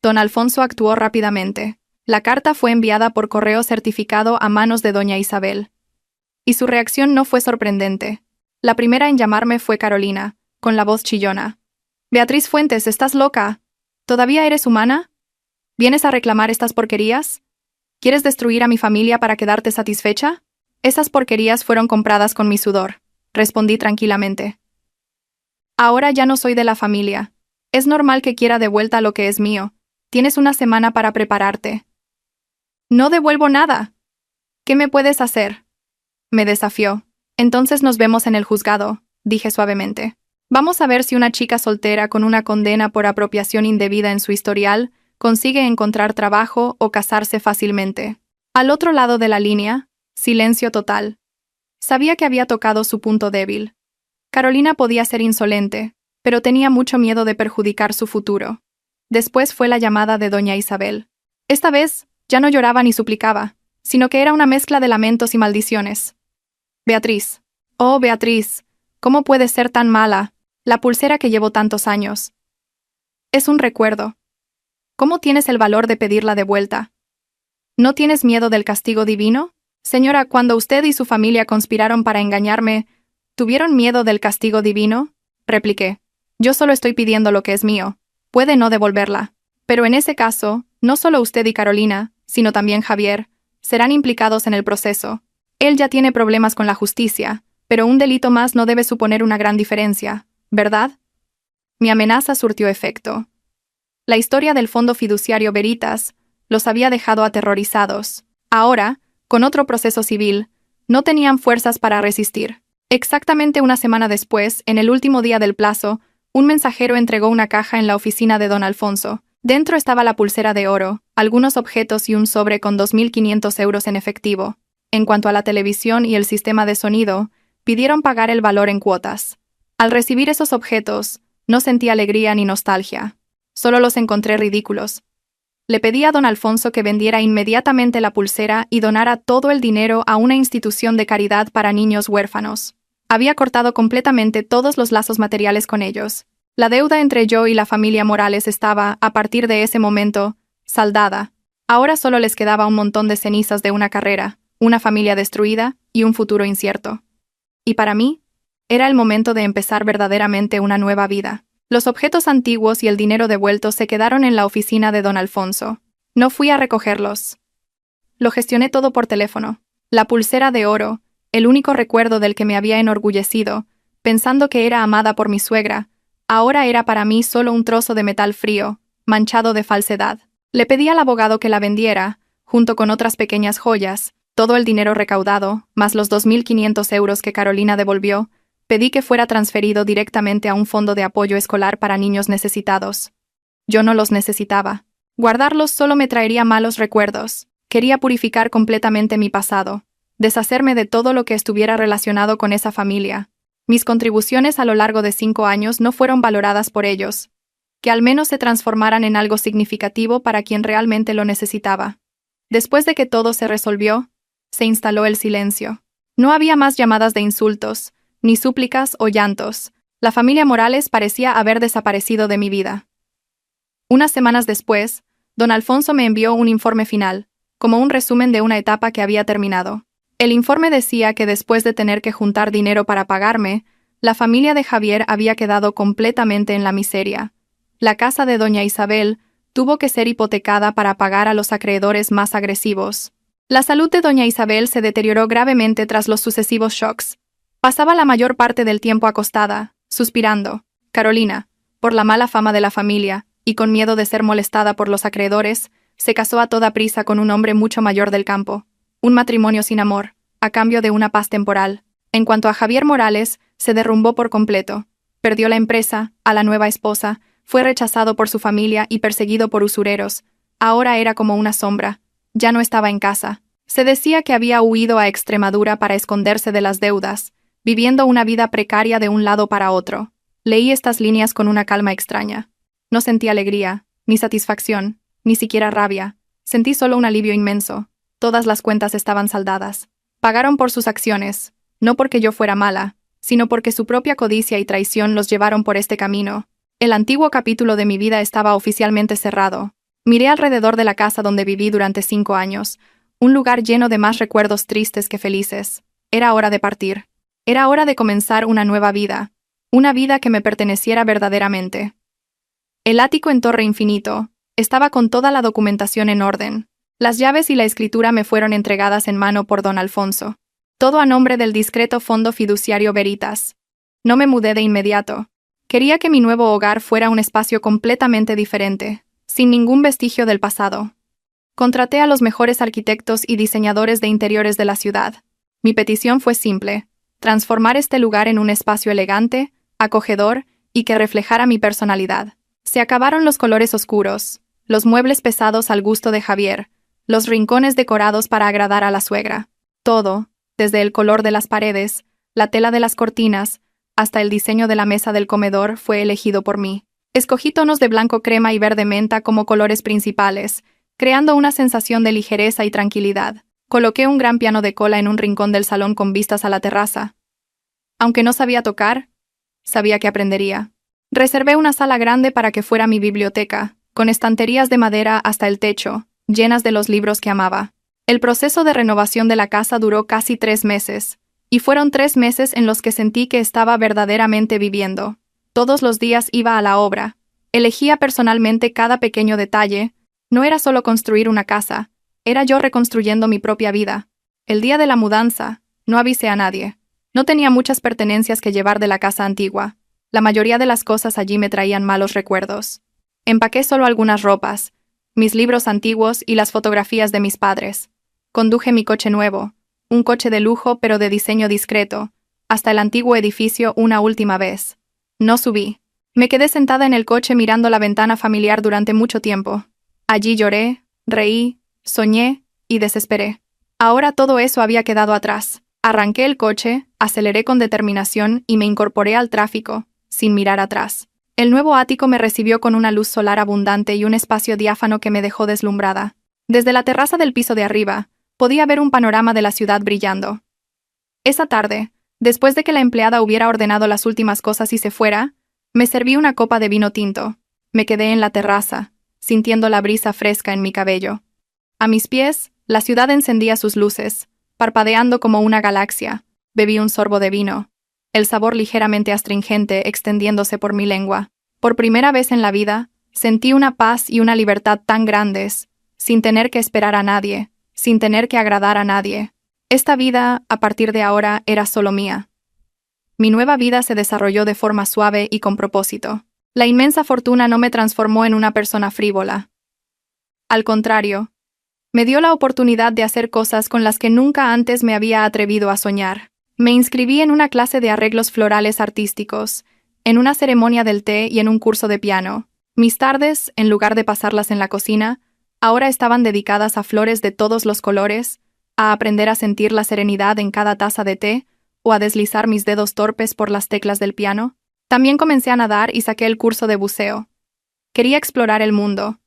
Don Alfonso actuó rápidamente. La carta fue enviada por correo certificado a manos de doña Isabel. Y su reacción no fue sorprendente. La primera en llamarme fue Carolina, con la voz chillona. Beatriz Fuentes, ¿estás loca? ¿Todavía eres humana? ¿Vienes a reclamar estas porquerías? ¿Quieres destruir a mi familia para quedarte satisfecha? Esas porquerías fueron compradas con mi sudor, respondí tranquilamente. Ahora ya no soy de la familia. Es normal que quiera de vuelta lo que es mío. Tienes una semana para prepararte. No devuelvo nada. ¿Qué me puedes hacer? Me desafió. Entonces nos vemos en el juzgado, dije suavemente. Vamos a ver si una chica soltera con una condena por apropiación indebida en su historial consigue encontrar trabajo o casarse fácilmente. Al otro lado de la línea, silencio total. Sabía que había tocado su punto débil. Carolina podía ser insolente, pero tenía mucho miedo de perjudicar su futuro. Después fue la llamada de doña Isabel. Esta vez, ya no lloraba ni suplicaba, sino que era una mezcla de lamentos y maldiciones. Beatriz. Oh, Beatriz, ¿cómo puedes ser tan mala? La pulsera que llevo tantos años. Es un recuerdo. ¿Cómo tienes el valor de pedirla de vuelta? ¿No tienes miedo del castigo divino? Señora, cuando usted y su familia conspiraron para engañarme, ¿tuvieron miedo del castigo divino? Repliqué. Yo solo estoy pidiendo lo que es mío. puede no devolverla. Pero en ese caso, no solo usted y Carolina, sino también Javier, serán implicados en el proceso. Él ya tiene problemas con la justicia, pero un delito más no debe suponer una gran diferencia, ¿verdad? Mi amenaza surtió efecto. La historia del Fondo Fiduciario Veritas los había dejado aterrorizados. Ahora, con otro proceso civil, no tenían fuerzas para resistir. Exactamente una semana después, en el último día del plazo, un mensajero entregó una caja en la oficina de don Alfonso. Dentro estaba la pulsera de oro, algunos objetos y un sobre con 2.500 euros en efectivo. En cuanto a la televisión y el sistema de sonido, pidieron pagar el valor en cuotas. Al recibir esos objetos, no sentí alegría ni nostalgia. Solo los encontré ridículos. Le pedí a don Alfonso que vendiera inmediatamente la pulsera y donara todo el dinero a una institución de caridad para niños huérfanos. Había cortado completamente todos los lazos materiales con ellos. La deuda entre yo y la familia Morales estaba, a partir de ese momento, saldada. Ahora solo les quedaba un montón de cenizas de una carrera, una familia destruida y un futuro incierto. Y para mí, era el momento de empezar verdaderamente una nueva vida. Los objetos antiguos y el dinero devuelto se quedaron en la oficina de don Alfonso. No fui a recogerlos. Lo gestioné todo por teléfono. La pulsera de oro, el único recuerdo del que me había enorgullecido, pensando que era amada por mi suegra, ahora era para mí solo un trozo de metal frío, manchado de falsedad. Le pedí al abogado que la vendiera, junto con otras pequeñas joyas, todo el dinero recaudado, más los 2.500 euros que Carolina devolvió. Pedí que fuera transferido directamente a un fondo de apoyo escolar para niños necesitados. Yo no los necesitaba. Guardarlos solo me traería malos recuerdos. Quería purificar completamente mi pasado, deshacerme de todo lo que estuviera relacionado con esa familia. Mis contribuciones a lo largo de 5 años no fueron valoradas por ellos. Que al menos se transformaran en algo significativo para quien realmente lo necesitaba. Después de que todo se resolvió, se instaló el silencio. No había más llamadas de insultos, ni súplicas o llantos. La familia Morales parecía haber desaparecido de mi vida. Unas semanas después, don Alfonso me envió un informe final, como un resumen de una etapa que había terminado. El informe decía que después de tener que juntar dinero para pagarme, la familia de Javier había quedado completamente en la miseria. La casa de doña Isabel tuvo que ser hipotecada para pagar a los acreedores más agresivos. La salud de doña Isabel se deterioró gravemente tras los sucesivos shocks. Pasaba la mayor parte del tiempo acostada, suspirando. Carolina, por la mala fama de la familia, y con miedo de ser molestada por los acreedores, se casó a toda prisa con un hombre mucho mayor del campo. Un matrimonio sin amor, a cambio de una paz temporal. En cuanto a Javier Morales, se derrumbó por completo. Perdió la empresa, a la nueva esposa, fue rechazado por su familia y perseguido por usureros. Ahora era como una sombra. Ya no estaba en casa. Se decía que había huido a Extremadura para esconderse de las deudas, viviendo una vida precaria de un lado para otro. Leí estas líneas con una calma extraña. No sentí alegría, ni satisfacción, ni siquiera rabia. Sentí solo un alivio inmenso. Todas las cuentas estaban saldadas. Pagaron por sus acciones, no porque yo fuera mala, sino porque su propia codicia y traición los llevaron por este camino. El antiguo capítulo de mi vida estaba oficialmente cerrado. Miré alrededor de la casa donde viví durante 5 años, un lugar lleno de más recuerdos tristes que felices. Era hora de partir. Era hora de comenzar una nueva vida, una vida que me perteneciera verdaderamente. El ático en Torre Infinito estaba con toda la documentación en orden. Las llaves y la escritura me fueron entregadas en mano por don Alfonso. Todo a nombre del discreto Fondo Fiduciario Veritas. No me mudé de inmediato. Quería que mi nuevo hogar fuera un espacio completamente diferente, sin ningún vestigio del pasado. Contraté a los mejores arquitectos y diseñadores de interiores de la ciudad. Mi petición fue simple: transformar este lugar en un espacio elegante, acogedor y que reflejara mi personalidad. Se acabaron los colores oscuros, los muebles pesados al gusto de Javier, los rincones decorados para agradar a la suegra. Todo, desde el color de las paredes, la tela de las cortinas, hasta el diseño de la mesa del comedor, fue elegido por mí. Escogí tonos de blanco crema y verde menta como colores principales, creando una sensación de ligereza y tranquilidad. Coloqué un gran piano de cola en un rincón del salón con vistas a la terraza. Aunque no sabía tocar, sabía que aprendería. Reservé una sala grande para que fuera mi biblioteca, con estanterías de madera hasta el techo, llenas de los libros que amaba. El proceso de renovación de la casa duró casi 3 meses, y fueron 3 meses en los que sentí que estaba verdaderamente viviendo. Todos los días iba a la obra, Elegía personalmente cada pequeño detalle. No era solo construir una casa, era yo reconstruyendo mi propia vida. El día de la mudanza, no avisé a nadie. No tenía muchas pertenencias que llevar de la casa antigua. La mayoría de las cosas allí me traían malos recuerdos. Empaqué solo algunas ropas, mis libros antiguos y las fotografías de mis padres. Conduje mi coche nuevo, un coche de lujo pero de diseño discreto, hasta el antiguo edificio una última vez. No subí. Me quedé sentada en el coche mirando la ventana familiar durante mucho tiempo. Allí lloré, reí, soñé y desesperé. Ahora todo eso había quedado atrás. Arranqué el coche, aceleré con determinación y me incorporé al tráfico, sin mirar atrás. El nuevo ático me recibió con una luz solar abundante y un espacio diáfano que me dejó deslumbrada. Desde la terraza del piso de arriba, podía ver un panorama de la ciudad brillando. Esa tarde, después de que la empleada hubiera ordenado las últimas cosas y se fuera, me serví una copa de vino tinto. Me quedé en la terraza, sintiendo la brisa fresca en mi cabello. A mis pies, la ciudad encendía sus luces, parpadeando como una galaxia. Bebí un sorbo de vino, el sabor ligeramente astringente extendiéndose por mi lengua. Por primera vez en la vida, sentí una paz y una libertad tan grandes, sin tener que esperar a nadie, sin tener que agradar a nadie. Esta vida, a partir de ahora, era solo mía. Mi nueva vida se desarrolló de forma suave y con propósito. La inmensa fortuna no me transformó en una persona frívola. Al contrario, me dio la oportunidad de hacer cosas con las que nunca antes me había atrevido a soñar. Me inscribí en una clase de arreglos florales artísticos, en una ceremonia del té y en un curso de piano. Mis tardes, en lugar de pasarlas en la cocina, ahora estaban dedicadas a flores de todos los colores, a aprender a sentir la serenidad en cada taza de té, o a deslizar mis dedos torpes por las teclas del piano. También comencé a nadar y saqué el curso de buceo. Quería explorar el mundo,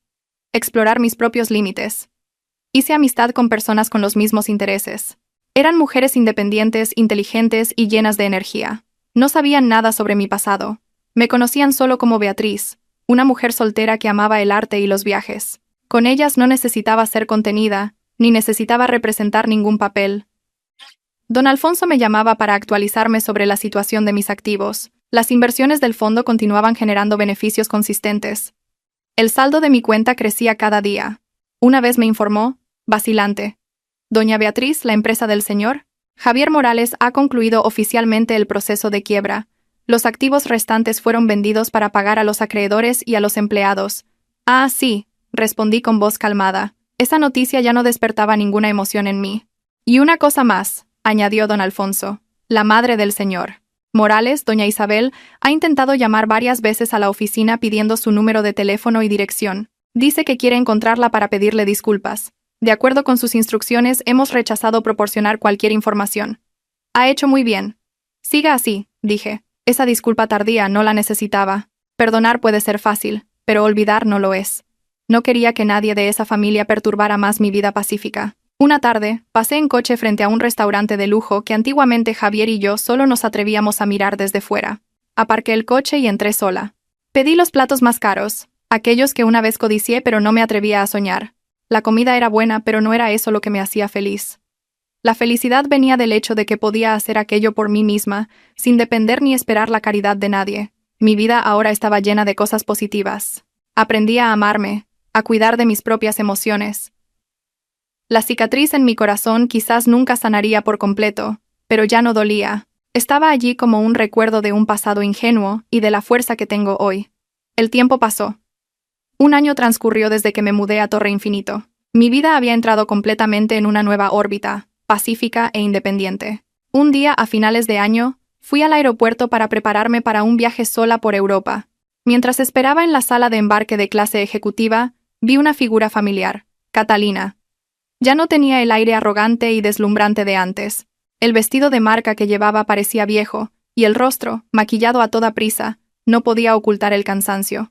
explorar mis propios límites. Hice amistad con personas con los mismos intereses. Eran mujeres independientes, inteligentes y llenas de energía. No sabían nada sobre mi pasado. Me conocían solo como Beatriz, una mujer soltera que amaba el arte y los viajes. Con ellas no necesitaba ser contenida, ni necesitaba representar ningún papel. Don Alfonso me llamaba para actualizarme sobre la situación de mis activos. Las inversiones del fondo continuaban generando beneficios consistentes. El saldo de mi cuenta crecía cada día. Una vez me informó, vacilante: Doña Beatriz, la empresa del señor Javier Morales ha concluido oficialmente el proceso de quiebra. Los activos restantes fueron vendidos para pagar a los acreedores y a los empleados. Ah, sí, respondí con voz calmada. Esa noticia ya no despertaba ninguna emoción en mí. Y una cosa más, añadió don Alfonso. La madre del señor Morales, doña Isabel, ha intentado llamar varias veces a la oficina pidiendo su número de teléfono y dirección. Dice que quiere encontrarla para pedirle disculpas. De acuerdo con sus instrucciones, hemos rechazado proporcionar cualquier información. Ha hecho muy bien. Siga así, dije. Esa disculpa tardía no la necesitaba. Perdonar puede ser fácil, pero olvidar no lo es. No quería que nadie de esa familia perturbara más mi vida pacífica. Una tarde, pasé en coche frente a un restaurante de lujo que antiguamente Javier y yo solo nos atrevíamos a mirar desde fuera. Aparqué el coche y entré sola. Pedí los platos más caros, aquellos que una vez codicié pero no me atrevía a soñar. La comida era buena, pero no era eso lo que me hacía feliz. La felicidad venía del hecho de que podía hacer aquello por mí misma, sin depender ni esperar la caridad de nadie. Mi vida ahora estaba llena de cosas positivas. Aprendí a amarme, a cuidar de mis propias emociones. La cicatriz en mi corazón quizás nunca sanaría por completo, pero ya no dolía. Estaba allí como un recuerdo de un pasado ingenuo y de la fuerza que tengo hoy. El tiempo pasó. Un año transcurrió desde que me mudé a Torre Infinito. Mi vida había entrado completamente en una nueva órbita, pacífica e independiente. Un día, a finales de año, fui al aeropuerto para prepararme para un viaje sola por Europa. Mientras esperaba en la sala de embarque de clase ejecutiva, vi una figura familiar, Catalina. Ya no tenía el aire arrogante y deslumbrante de antes. El vestido de marca que llevaba parecía viejo, y el rostro, maquillado a toda prisa, no podía ocultar el cansancio.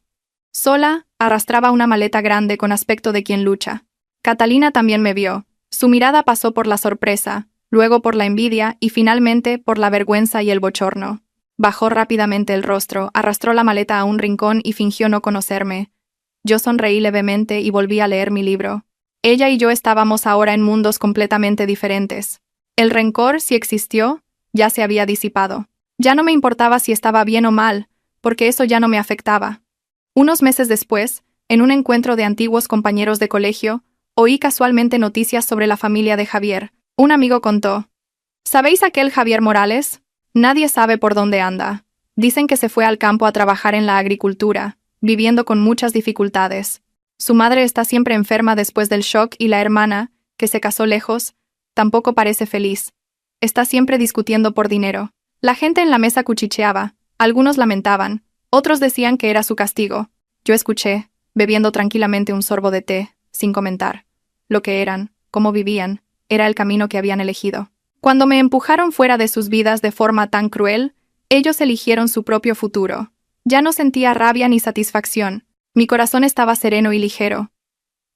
Sola, arrastraba una maleta grande con aspecto de quien lucha. Catalina también me vio. Su mirada pasó por la sorpresa, luego por la envidia y finalmente por la vergüenza y el bochorno. Bajó rápidamente el rostro, arrastró la maleta a un rincón y fingió no conocerme. Yo sonreí levemente y volví a leer mi libro. Ella y yo estábamos ahora en mundos completamente diferentes. El rencor, si existió, ya se había disipado. Ya no me importaba si estaba bien o mal, porque eso ya no me afectaba. Unos meses después, en un encuentro de antiguos compañeros de colegio, oí casualmente noticias sobre la familia de Javier. Un amigo contó: ¿sabéis aquel Javier Morales? Nadie sabe por dónde anda. Dicen que se fue al campo a trabajar en la agricultura, viviendo con muchas dificultades. Su madre está siempre enferma después del shock y la hermana, que se casó lejos, tampoco parece feliz. Está siempre discutiendo por dinero. La gente en la mesa cuchicheaba, algunos lamentaban, otros decían que era su castigo. Yo escuché, bebiendo tranquilamente un sorbo de té, sin comentar. Lo que eran, cómo vivían, era el camino que habían elegido. Cuando me empujaron fuera de sus vidas de forma tan cruel, ellos eligieron su propio futuro. Ya no sentía rabia ni satisfacción. Mi corazón estaba sereno y ligero.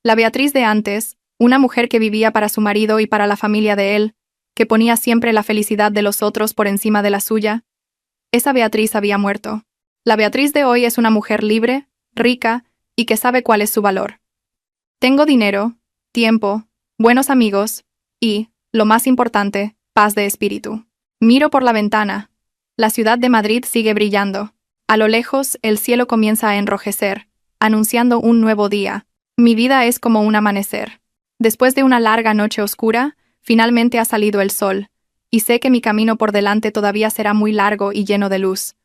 La Beatriz de antes, una mujer que vivía para su marido y para la familia de él, que ponía siempre la felicidad de los otros por encima de la suya, esa Beatriz había muerto. La Beatriz de hoy es una mujer libre, rica, y que sabe cuál es su valor. Tengo dinero, tiempo, buenos amigos, y, lo más importante, paz de espíritu. Miro por la ventana. La ciudad de Madrid sigue brillando. A lo lejos, el cielo comienza a enrojecer, anunciando un nuevo día. Mi vida es como un amanecer. Después de una larga noche oscura, finalmente ha salido el sol, y sé que mi camino por delante todavía será muy largo y lleno de luz.